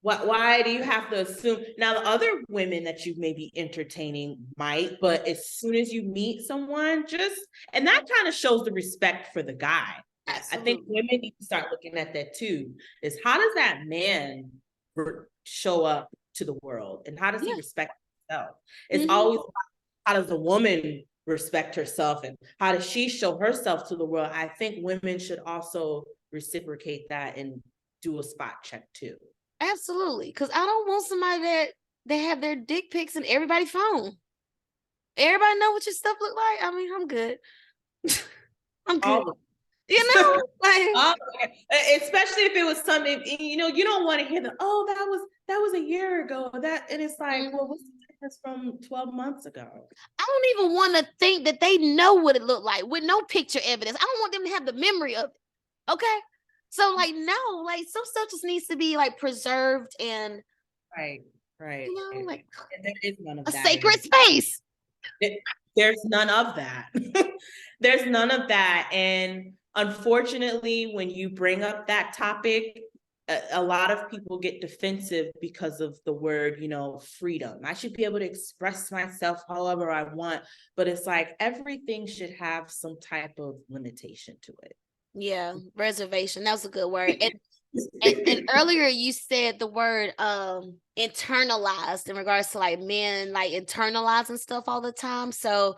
Why do you have to assume? Now, the other women that you may be entertaining might, but as soon as you meet someone, and that kind of shows the respect for the guy. Absolutely. I think women need to start looking at that too, is how does that man show up to the world? And how does he respect himself? It's always, how does a woman respect herself and how does she show herself to the world? I think women should also reciprocate that and do a spot check too. Absolutely, because I don't want somebody that have their dick pics in everybody's phone. Everybody know what your stuff look like. I mean, I'm good. I'm good. Like, especially if it was something, you don't want to hear that was a year ago. And it's like, well, what's the difference from 12 months ago? I don't even want to think that they know what it looked like with no picture evidence. I don't want them to have the memory of it. Okay. So like, no, like some stuff just needs to be like preserved and right. Like there is none of that. A sacred space. There's none of that. There's none of that. And unfortunately, when you bring up that topic, a lot of people get defensive because of the word, freedom. I should be able to express myself however I want, but it's like everything should have some type of limitation to it. Yeah, reservation. That was a good word. And earlier you said the word internalized in regards to like men like internalizing stuff all the time. So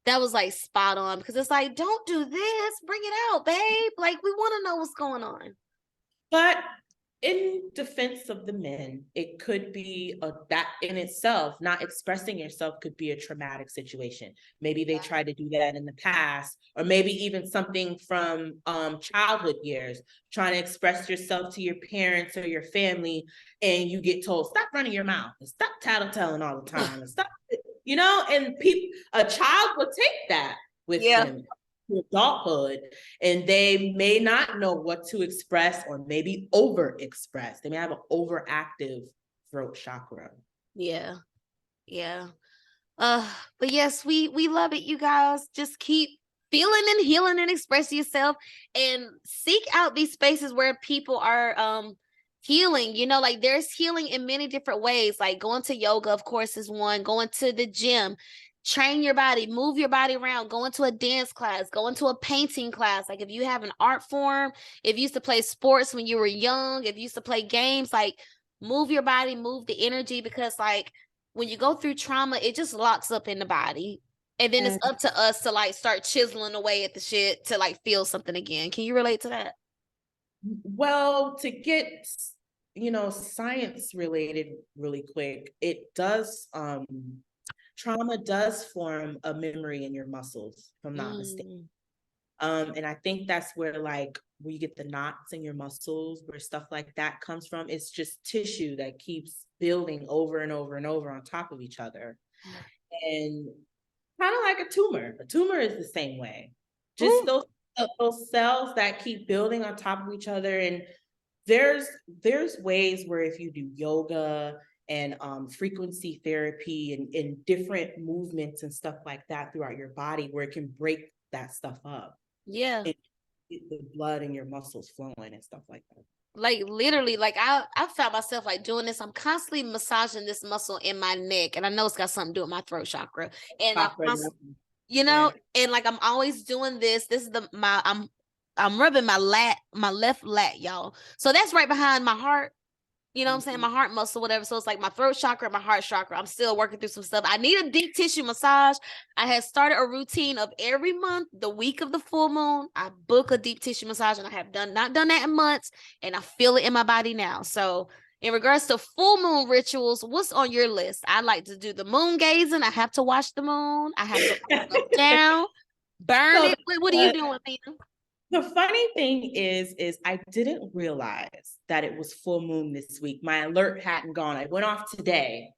that was like spot on because it's like, don't do this, bring it out, babe. Like we want to know what's going on. But in defense of the men, it could be that in itself, not expressing yourself could be a traumatic situation. Maybe they tried to do that in the past, or maybe even something from childhood years, trying to express yourself to your parents or your family, and you get told, stop running your mouth, and stop tattletelling all the time, and stop, and a child will take that with them to adulthood, and they may not know what to express or maybe over express. They may have an overactive throat chakra. Yeah. But yes, we love it, you guys. Just keep feeling and healing and expressing yourself, and seek out these spaces where people are healing. You know, like there's healing in many different ways. Like going to yoga, of course, is one. Going to the gym, train your body, move your body around, going to a dance class, going to a painting class. Like if you have an art form, if you used to play sports when you were young, if you used to play games, like move your body, move the energy, because like when you go through trauma, it just locks up in the body. And then it's up to us to like start chiseling away at the shit to like feel something again. Can you relate to that? Well, to get, science related really quick, it does, trauma does form a memory in your muscles, if I'm not mistaken. And I think that's where you get the knots in your muscles, where stuff like that comes from. It's just tissue that keeps building over and over and over on top of each other. And kind of like a tumor. A tumor is the same way. Just those cells that keep building on top of each other. And there's ways where if you do yoga and frequency therapy and different movements and stuff like that throughout your body, where it can break that stuff up. Yeah. And get the blood in your muscles flowing and stuff like that. Like literally, like I found myself like doing this. I'm constantly massaging this muscle in my neck, and I know it's got something to do with my throat chakra. And and like I'm always doing this. This is I'm rubbing my left lat, y'all. So that's right behind my heart. You know what I'm saying? My heart muscle, whatever. So it's like my throat chakra, my heart chakra. I'm still working through some stuff. I need a deep tissue massage. I had started a routine of every month, the week of the full moon, I book a deep tissue massage, and I have not done that in months, and I feel it in my body now. So in regards to full moon rituals, what's on your list? I like to do the moon gazing. I have to watch the moon. I have to look down, burn it. What are you doing, Mina? The funny thing is I didn't realize that it was full moon this week. My alert hadn't gone. I went off today,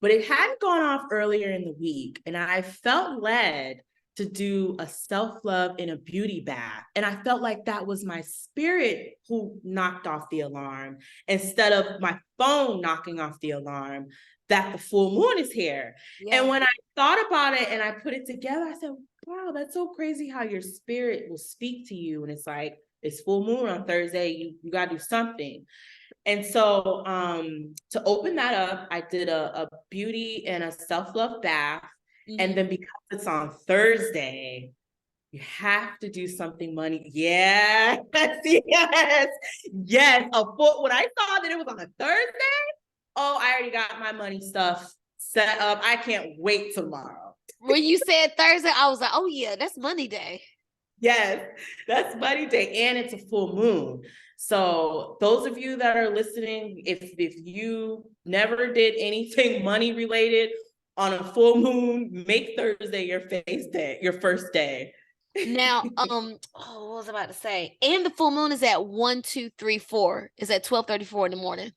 but it hadn't gone off earlier in the week. And I felt led to do a self-love and a beauty bath. And I felt like that was my spirit who knocked off the alarm, instead of my phone knocking off the alarm that the full moon is here. Yeah. And when I thought about it and I put it together, I said, wow, that's so crazy how your spirit will speak to you. And it's like, it's full moon on Thursday. You got to do something. And so to open that up, I did a beauty and a self-love bath. And then because it's on Thursday, you have to do something money. Yes. Yes. When I saw that it was on a Thursday, I already got my money stuff set up. I can't wait tomorrow. When you said Thursday, I was like, oh yeah, that's money day. Yes, that's money day, and it's a full moon. So those of you that are listening, if you never did anything money related on a full moon, make Thursday your first day. Now, what was I about to say? And the full moon is at 1, 2, 3, 4. It's at 12:34 in the morning.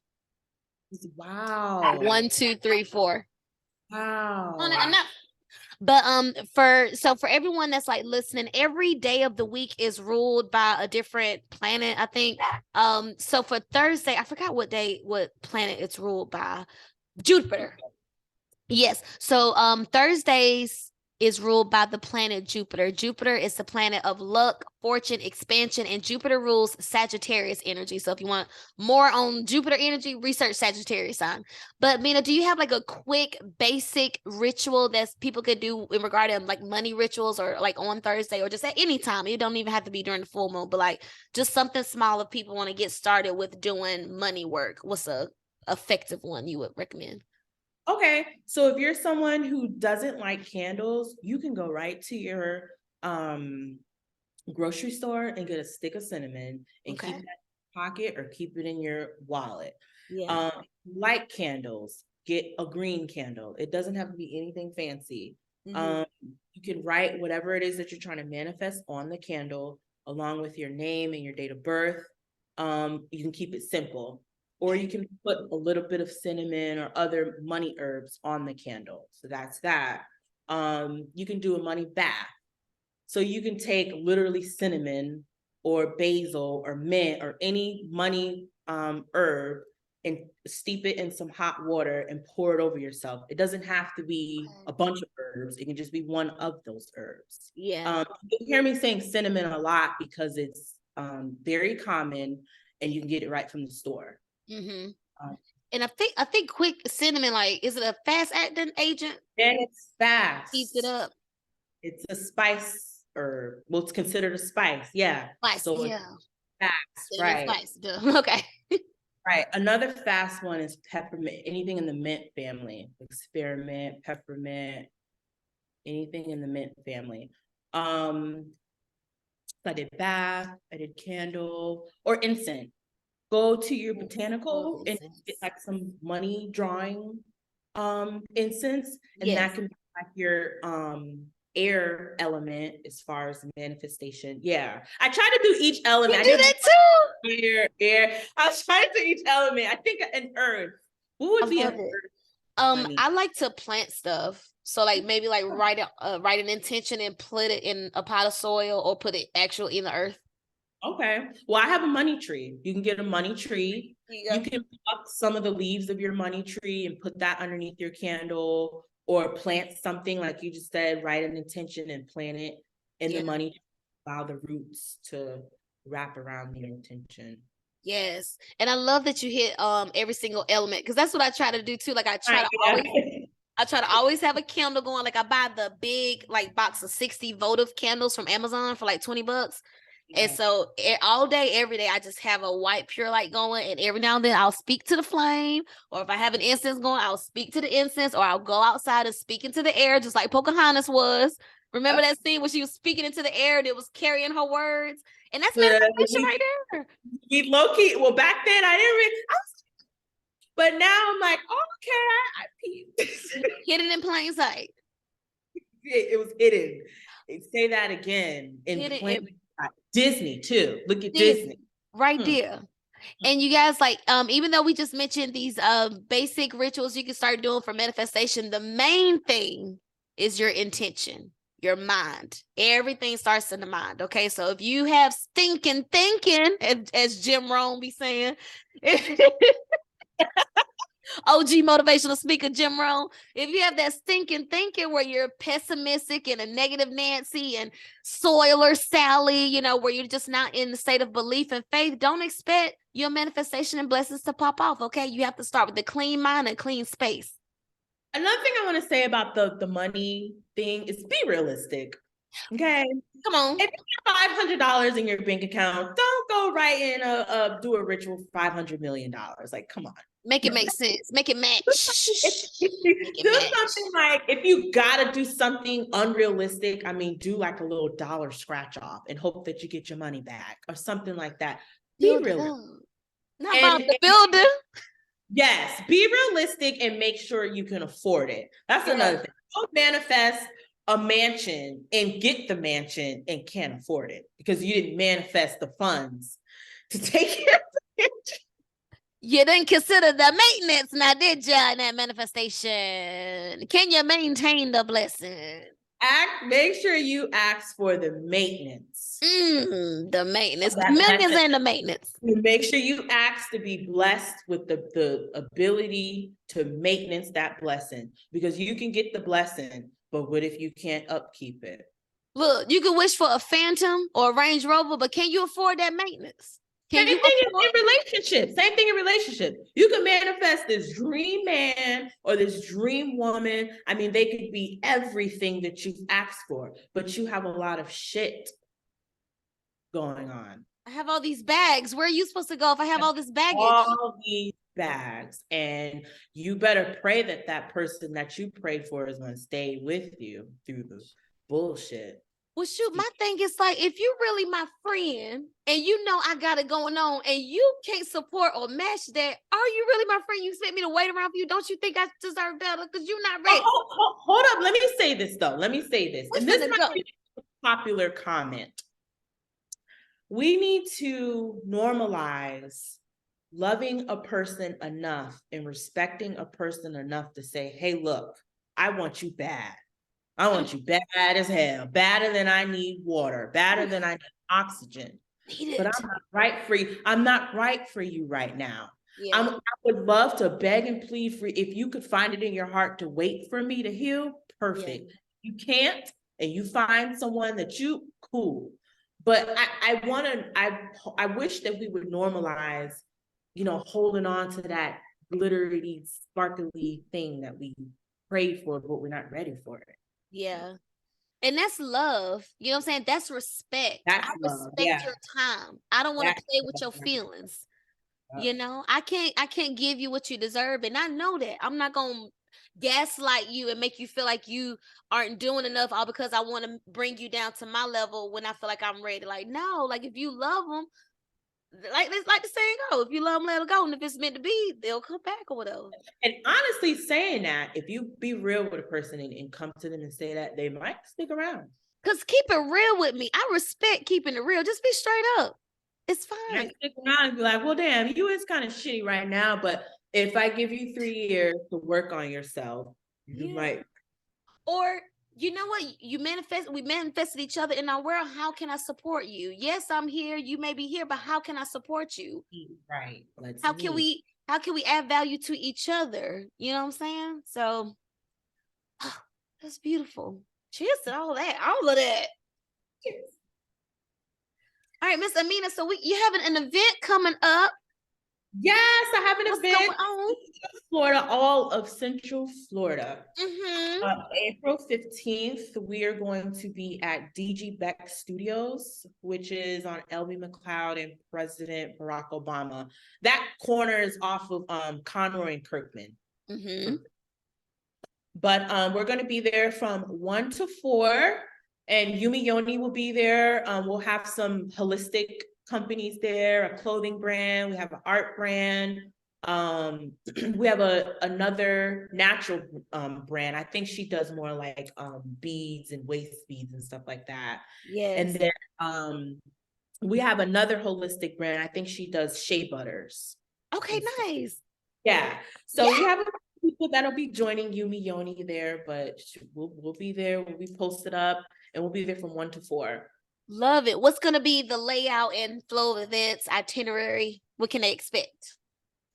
Wow. 1, 2, 3, 4. Wow. I'm not. But for everyone that's like listening, every day of the week is ruled by a different planet, I think. So for Thursday, I forgot what planet it's ruled by. Jupiter. Yes. So Thursdays is ruled by the planet Jupiter. Jupiter is the planet of luck, fortune, expansion, and Jupiter rules Sagittarius energy. So if you want more on Jupiter energy, research Sagittarius sign. But Mina, do you have like a quick basic ritual that people could do in regard to like money rituals, or like on Thursday, or just at any time? It don't even have to be during the full moon, but like just something small if people want to get started with doing money work. What's a effective one you would recommend? Okay, so if you're someone who doesn't like candles, you can go right to your grocery store and get a stick of cinnamon and keep it in your pocket or keep it in your wallet. Yeah. Like candles, get a green candle. It doesn't have to be anything fancy. You can write whatever it is that you're trying to manifest on the candle, along with your name and your date of birth. You can keep it simple. Or you can put a little bit of cinnamon or other money herbs on the candle. So that's that. You can do a money bath. So you can take literally cinnamon or basil or mint or any money herb and steep it in some hot water and pour it over yourself. It doesn't have to be a bunch of herbs. herbs. It can just be one of those herbs. Yeah. You hear me saying cinnamon a lot because it's very common and you can get it right from the store. Mm-hmm. And I think quick cinnamon, like, is it a fast acting agent? And it's fast. Heats it up. It's a spice herb. Well, it's considered a spice. Yeah. Spice. So yeah. Fast. Right. Spice. Okay. Right. Another fast one is peppermint. Anything in the mint family. Spearmint, peppermint, anything in the mint family. I did bath, I did candle, or incense. Go to your botanical and get like some money drawing incense, and that can be like your air element as far as manifestation. Yeah, I try to do each element. You do that too. Air. I was trying to do each element. I think an earth. What would be an earth? I like to plant stuff. So like maybe like write an intention and put it in a pot of soil or put it actually in the earth. Okay. Well, I have a money tree. You can get a money tree. You can pluck some of the leaves of your money tree and put that underneath your candle, or plant something like you just said, write an intention and plant it in the money tree, allow the roots to wrap around your intention. Yes. And I love that you hit every single element, because that's what I try to do too. Like I try to always have a candle going. Like I buy the big like box of 60 votive candles from Amazon for like $20. Yeah. And so all day, every day, I just have a white pure light going. And every now and then I'll speak to the flame, or if I have an incense going, I'll speak to the incense, or I'll go outside and speak into the air, just like Pocahontas was. Remember that scene when she was speaking into the air and it was carrying her words? And that's manifestation right there. We low key. Well, back then I didn't really. But now I'm like, oh, okay, I peeped. Hidden in plain sight. It was hidden. Say that again. Disney too. Look at Disney. Right there. And you guys, like, even though we just mentioned these basic rituals you can start doing for manifestation, the main thing is your intention, your mind. Everything starts in the mind. Okay. So if you have stinking thinking, as Jim Rohn be saying, OG motivational speaker Jim Rohn, if you have that stinking thinking where you're pessimistic and a negative Nancy and Soiler Sally, you know, where you're just not in the state of belief and faith, don't expect your manifestation and blessings to pop off. Okay. You have to start with a clean mind and clean space. Another thing I want to say about the money thing is be realistic. Okay. Come on. If you have $500 in your bank account, don't go right in do a ritual for $500 million. Like, come on. Make it make sense. Make it match. Do something like, if you gotta do something unrealistic, I mean, do like a little dollar scratch off and hope that you get your money back or something like that. Be realistic. Not about the building. Yes, be realistic and make sure you can afford it. That's another thing. Don't manifest a mansion and get the mansion and can't afford it because you didn't manifest the funds to take care of the mansion. You didn't consider the maintenance, now did you, in that manifestation? Can you maintain the blessing? Make sure you ask for the maintenance. The maintenance. The millions and the maintenance. Make sure you ask to be blessed with the ability to maintenance that blessing, because you can get the blessing, but what if you can't upkeep it? Look, you can wish for a Phantom or a Range Rover, but can you afford that maintenance? Same thing in relationships. Same thing in relationships. You can manifest this dream man or this dream woman. I mean, they could be everything that you've asked for, but you have a lot of shit going on. I have all these bags. Where are you supposed to go if I have all this baggage? All these bags. And you better pray that that person that you prayed for is going to stay with you through the bullshit. Well, shoot, my thing is like, if you really my friend and you know I got it going on and you can't support or match that, are you really my friend? You expect me to wait around for you? Don't you think I deserve better because you're not ready? Hold up. Let me say this, though. Let me say this. And this might be a popular comment. We need to normalize loving a person enough and respecting a person enough to say, hey, look, I want you bad. I want you bad as hell, badder than I need water, badder than I need oxygen. But I'm not right for you. I'm not right for you right now. Yeah. I would love to beg and plead for, if you could find it in your heart to wait for me to heal, perfect. Yeah. you can't, and you find someone that you cool. But I wish that we would normalize, holding on to that glittery, sparkly thing that we prayed for, but we're not ready for it. Yeah. And that's love. You know what I'm saying? That's respect. That's I love. respect your time. I don't want to play with your love. feelings. Yeah. I can't give you what you deserve. And I know that. I'm not gonna gaslight you and make you feel like you aren't doing enough all because I want to bring you down to my level when I feel like I'm ready. Like, no, like if you love them, like the saying go, if you love them, let it go. And if it's meant to be, they'll come back or whatever. And honestly, saying that, if you be real with a person and come to them and say that, they might stick around. Because keep it real with me. I respect keeping it real. Just be straight up. It's fine. Stick around and be like, well, damn, you is kind of shitty right now, but if I give you 3 years to work on yourself, you might. Or you know what? We manifested each other in our world. How can I support you? Yes, I'm here. You may be here, but how can I support you? Right. How can we add value to each other? You know what I'm saying? So that's beautiful. Cheers to all of that. Cheers. All right, Miss Aminah. So you having an event coming up. Yes, I have an event going on? in Florida, all of Central Florida. Mm-hmm. April 15th, we are going to be at DG Beck Studios, which is on LB McLeod and President Barack Obama. That corner is off of Conroy and Kirkman. Mm-hmm. But we're going to be there from 1 to 4, and Yumi Yoni will be there. We'll have some holistic companies there, a clothing brand, we have an art brand, we have another natural brand. I think she does more like beads and waist beads and stuff like that. Yes. And then we have another holistic brand. I think she does shea butters. Okay, nice. Yeah. So we have people that'll be joining Yumi Yoni there, but we'll be there. We'll be posted up, and we'll be there from 1 to 4. Love it. What's going to be the layout and flow of events, itinerary? What can they expect?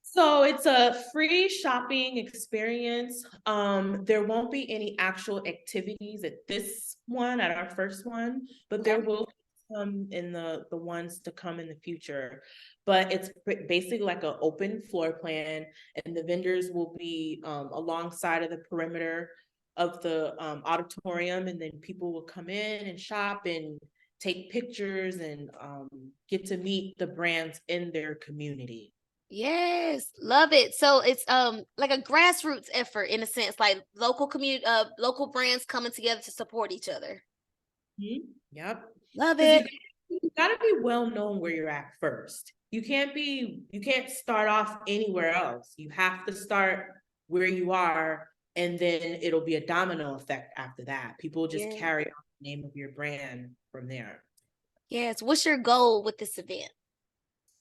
So it's a free shopping experience. There won't be any actual activities at this one, at our first one, but there will be some in the ones to come in the future. But it's basically like an open floor plan, and the vendors will be alongside of the perimeter of the auditorium, and then people will come in and shop and take pictures and get to meet the brands in their community. Yes, love it. So it's like a grassroots effort in a sense, like local community, local brands coming together to support each other. Mm-hmm. Yep, love it. You gotta be well known where you're at first. You can't start off anywhere else. You have to start where you are, and then it'll be a domino effect after that. People just carry on the name of your brand from there. Yes. What's your goal with this event?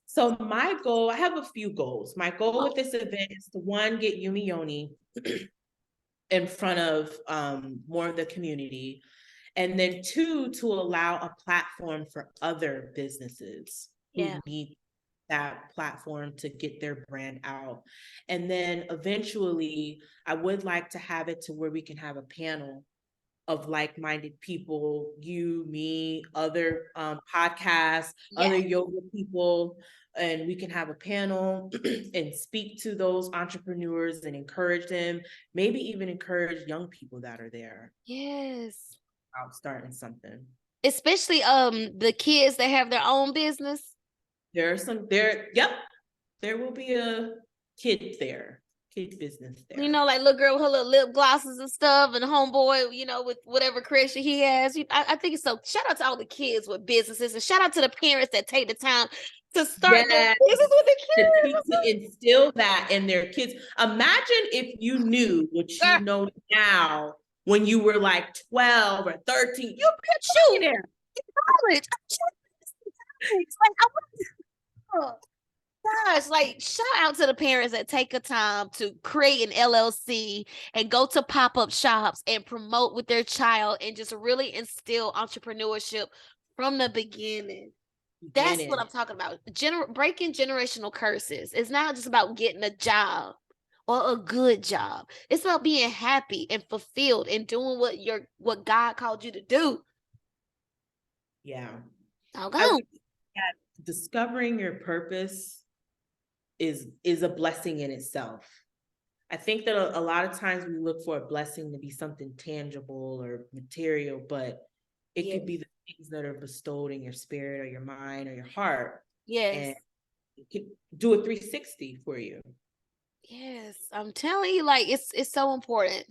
So my goal, I have a few goals. My goal with this event is to, one, get Yumi Yoni in front of more of the community. And then 2, to allow a platform for other businesses who need that platform to get their brand out. And then eventually, I would like to have it to where we can have a panel of like-minded people, you, me, other podcasts, other yoga people, and we can have a panel and speak to those entrepreneurs and encourage them, maybe even encourage young people that are there. Yes. Out starting something. Especially the kids that have their own business. There will be a kid business there. You know, like little girl with her little lip glosses and stuff, and homeboy, you know, with whatever creation he has. I think it's so. Shout out to all the kids with businesses, and shout out to the parents that take the time to start their business with the kids. To instill that in their kids. Imagine if you knew what you know now when you were like 12 or 13. You could shoot there in college. Gosh, like shout out to the parents that take a time to create an LLC and go to pop-up shops and promote with their child and just really instill entrepreneurship from the beginning. That's what I'm talking about. Breaking generational curses. It's not just about getting a job or a good job. It's about being happy and fulfilled and doing what God called you to do. Yeah. Okay. Discovering your purpose is a blessing in itself. I think that a lot of times we look for a blessing to be something tangible or material, but it could be the things that are bestowed in your spirit or your mind or your heart. Yes. And it could do a 360 for you. Yes. I'm telling you, like, it's so important.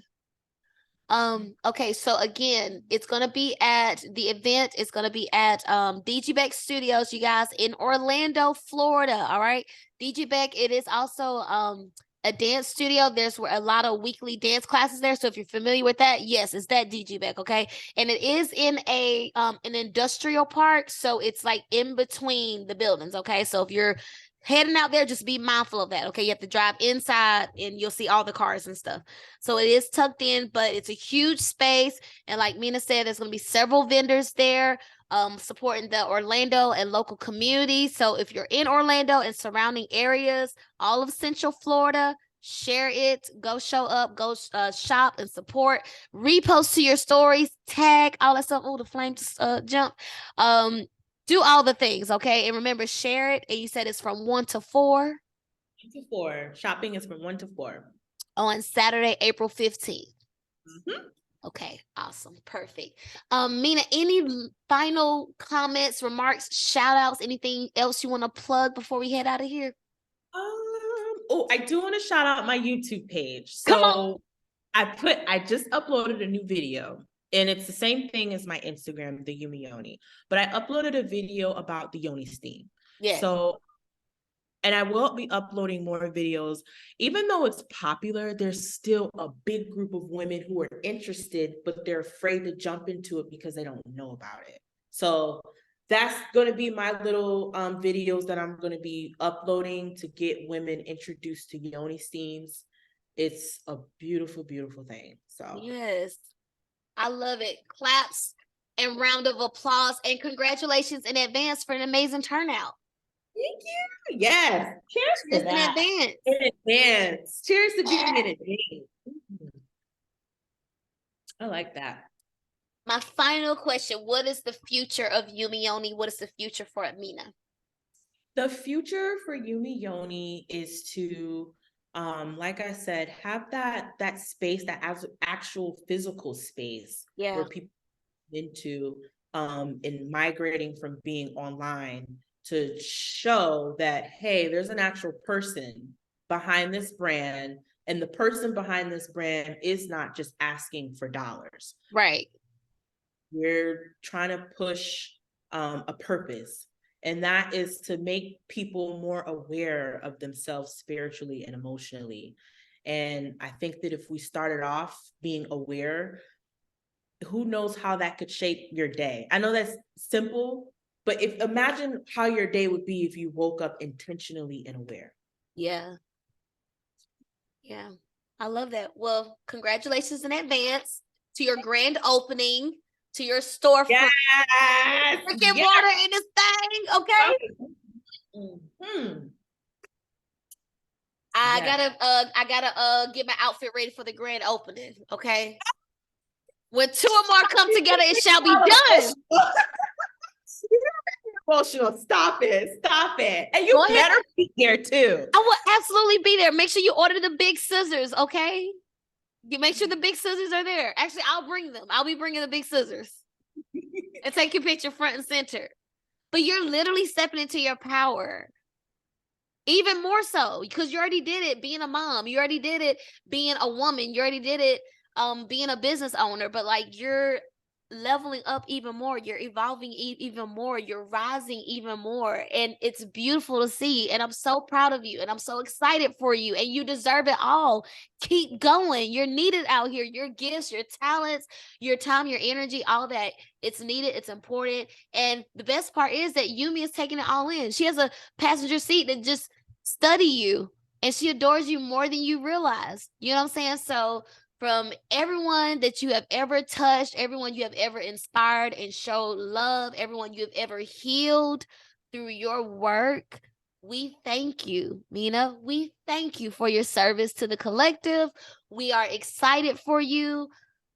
Okay, so again, it's gonna be at the event. It's gonna be at CheCheBabe Studios, you guys, in Orlando, Florida. All right, CheCheBabe. It is also a dance studio. There's a lot of weekly dance classes there. So if you're familiar with that, yes, it's that CheCheBabe. Okay, and it is in an industrial park, so it's like in between the buildings. Okay, so if you're heading out there, just be mindful of that. Okay, you have to drive inside and you'll see all the cars and stuff. So it is tucked in, but it's a huge space. And like Mina said, there's going to be several vendors there supporting the Orlando and local community. So if you're in Orlando and surrounding areas, all of Central Florida, share it, go show up, go shop and support, repost to your stories, tag, all that stuff. Oh, the flame just jump. Do all the things, okay? And remember, share it. And you said it's from 1 to 4? 1 to 4. Shopping is from 1 to 4. On Saturday, April 15th. Mm-hmm. Okay, awesome. Perfect. Mina, any final comments, remarks, shout outs, anything else you want to plug before we head out of here? I do want to shout out my YouTube page. Come on. I just uploaded a new video. And it's the same thing as my Instagram, the Yumi Yoni. But I uploaded a video about the Yoni steam. Yeah. So, and I will be uploading more videos. Even though it's popular, there's still a big group of women who are interested, but they're afraid to jump into it because they don't know about it. So that's going to be my little videos that I'm going to be uploading to get women introduced to Yoni steams. It's a beautiful, beautiful thing. So yes. I love it. Claps and round of applause and congratulations in advance for an amazing turnout. Thank you. Yes. Cheers to that. In advance. In advance. Cheers to being in advance. I like that. My final question, what is the future of Yumi Yoni? What is the future for Aminah? The future for Yumi Yoni is to like I said, have that space, that actual physical space where people into in migrating from being online to show that, hey, there's an actual person behind this brand, and the person behind this brand is not just asking for dollars. Right. We're trying to push a purpose, and that is to make people more aware of themselves spiritually and emotionally. And I think that if we started off being aware, who knows how that could shape your day. I know that's simple, but imagine how your day would be if you woke up intentionally and aware. Yeah. Yeah. I love that. Well, congratulations in advance to your grand opening, to your storefront. Yes. Freaking water in this thing, okay? Mm-hmm. I gotta get my outfit ready for the grand opening, okay? When two or more come together, it shall be done. Emotional. Stop it. And you better be there too. I will absolutely be there. Make sure you order the big scissors, okay? Make sure the big scissors are there. Actually, I'll bring them. I'll be bringing the big scissors. And take your picture front and center. But you're literally stepping into your power. Even more so, because you already did it being a mom. You already did it being a woman. You already did it being a business owner. But like, you're leveling up even more. You're evolving even more. You're rising even more. And it's beautiful to see. And I'm so proud of you. And I'm so excited for you. And you deserve it all. Keep going. You're needed out here. Your gifts, your talents, your time, your energy, all that. It's needed. It's important. And the best part is that Yumi is taking it all in. She has a passenger seat that just study you. And she adores you more than you realize. You know what I'm saying? So from everyone that you have ever touched, everyone you have ever inspired and showed love, everyone you have ever healed through your work, we thank you, Mina. We thank you for your service to the collective. We are excited for you.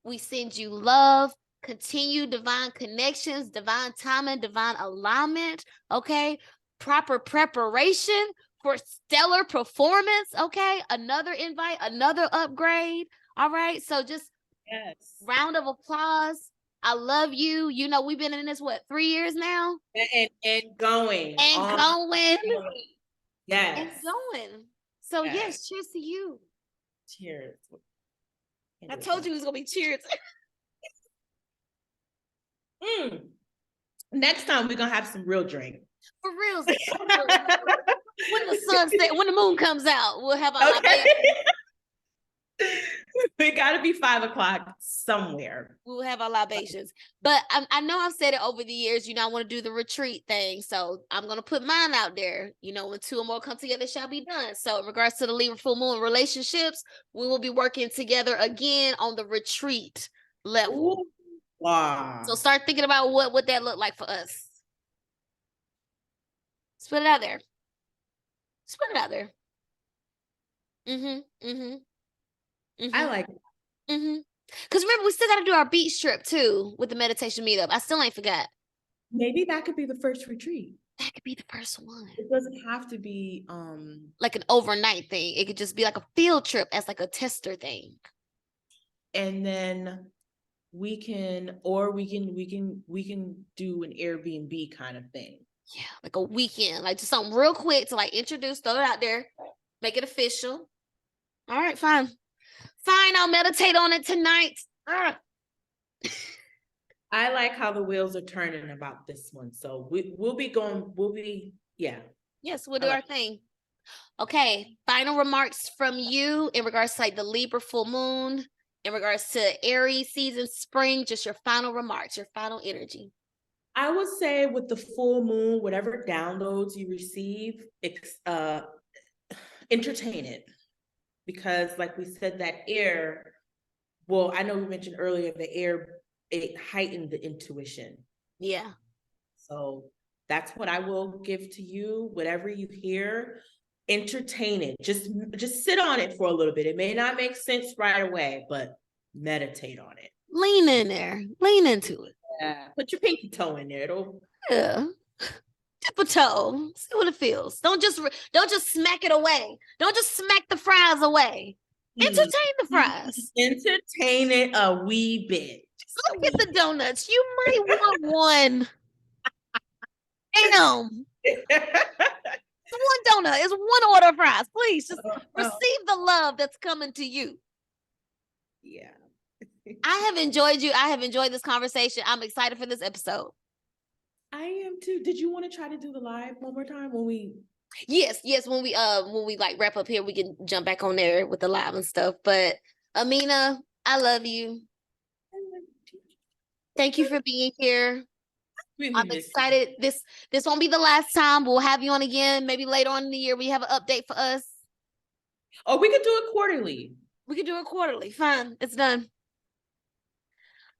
We send you love, continue divine connections, divine timing, divine alignment, okay? Proper preparation for stellar performance, okay? Another invite, another upgrade, all right? So just round of applause. I love you. You know, we've been in this, 3 years now? And going. And going. Yes. And going. So yes, cheers to you. Cheers. I told you it was gonna be cheers. Next time we're gonna have some real drink. For real. When the sun set, when the moon comes out, we'll have our libations. We gotta be 5 o'clock somewhere. We'll have our libations. But I know I've said it over the years, you know, I want to do the retreat thing. So I'm gonna put mine out there. You know, when 2 or more come together, it shall be done. So in regards to the Libra full moon relationships, we will be working together again on the retreat level. Ooh, wow. So start thinking about what that looked like for us. Let's put it out there. Let's put it out there. I like it. Because remember, we still got to do our beach trip too with the meditation meetup. I still ain't forgot. Maybe that could be the first retreat. That could be the first one. It doesn't have to be like an overnight thing. It could just be like a field trip as like a tester thing. And then we can do an Airbnb kind of thing. Yeah, like a weekend, like just something real quick to like introduce, throw it out there, make it official. All right, fine. I'll meditate on it tonight. I like how the wheels are turning about this one. So we'll be Yes, we'll do our thing. Okay, final remarks from you in regards to like the Libra full moon, in regards to Aries season, spring, just your final remarks, your final energy. I would say with the full moon, whatever downloads you receive, entertain it. Because like we said, that air, well, I know we mentioned earlier, the air, it heightened the intuition. Yeah. So that's what I will give to you. Whatever you hear, entertain it. Just sit on it for a little bit. It may not make sense right away, but meditate on it. Lean in there. Lean into it. Yeah. Put your pinky toe in there. Yeah. Dip a toe. See what it feels. Don't just smack it away. Don't just smack the fries away. Entertain the fries. Entertain it a wee bit. Look at the donuts. You might want one. Damn. It's one donut. It's one order of fries. Please just receive the love that's coming to you. Yeah. I have enjoyed you. I have enjoyed this conversation. I'm excited for this episode. I am too. Did you want to try to do the live one more time when we? Yes. When we like wrap up here, we can jump back on there with the live and stuff. But Aminah, I love you. Thank you for being here. Really I'm excited. This won't be the last time. We'll have you on again. Maybe later on in the year, we have an update for us. Oh, we could do it quarterly. We could do it quarterly. Fine. It's done.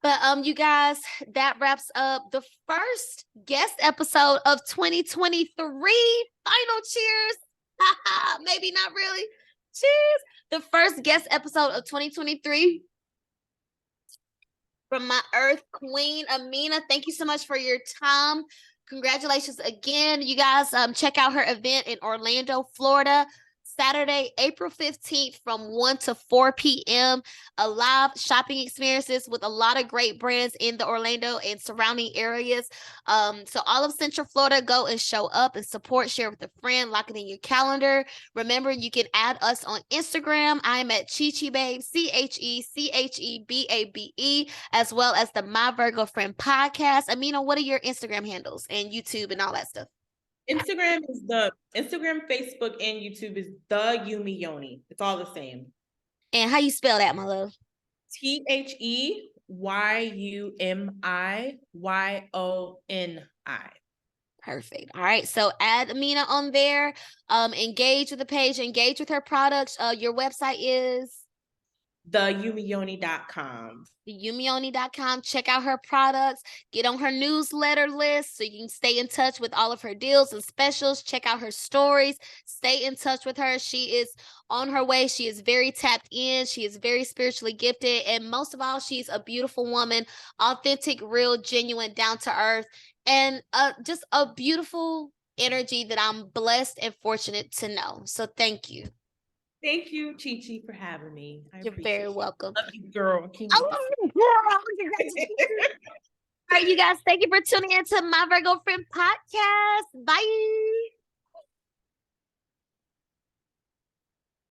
But you guys, that wraps up the first guest episode of 2023. Final cheers. Maybe not really. Cheers. The first guest episode of 2023 from my Earth Queen, Aminah. Thank you so much for your time. Congratulations again. You guys check out her event in Orlando, Florida. Saturday, April 15th from 1 to 4 p.m. A live shopping experiences with a lot of great brands in the Orlando and surrounding areas. So all of Central Florida, go and show up and support, share with a friend, lock it in your calendar. Remember, you can add us on Instagram. I am at CheCheBabe, CheCheBabe, as well as the My Virgo Friend podcast. Aminah, what are your Instagram handles and YouTube and all that stuff? Instagram, Facebook, and YouTube is the Yumi Yoni. It's all the same. And how you spell that, my love? CheYumiYoni. Perfect. All right. So add Aminah on there. Engage with the page, engage with her products. Your website is the YumiYoni.com. YumiYoni.com. Check out her products. Get on her newsletter list so you can stay in touch with all of her deals and specials. Check out her stories. Stay in touch with her. She is on her way. She is very tapped in. She is very spiritually gifted. And most of all, she's a beautiful woman, authentic, real, genuine, down to earth, and just a beautiful energy that I'm blessed and fortunate to know. So thank you. Thank you, Chi-Chi, for having me. You're very welcome. Love you, girl. Oh, girl. All right, you guys, thank you for tuning into my Virgo Friend podcast. Bye.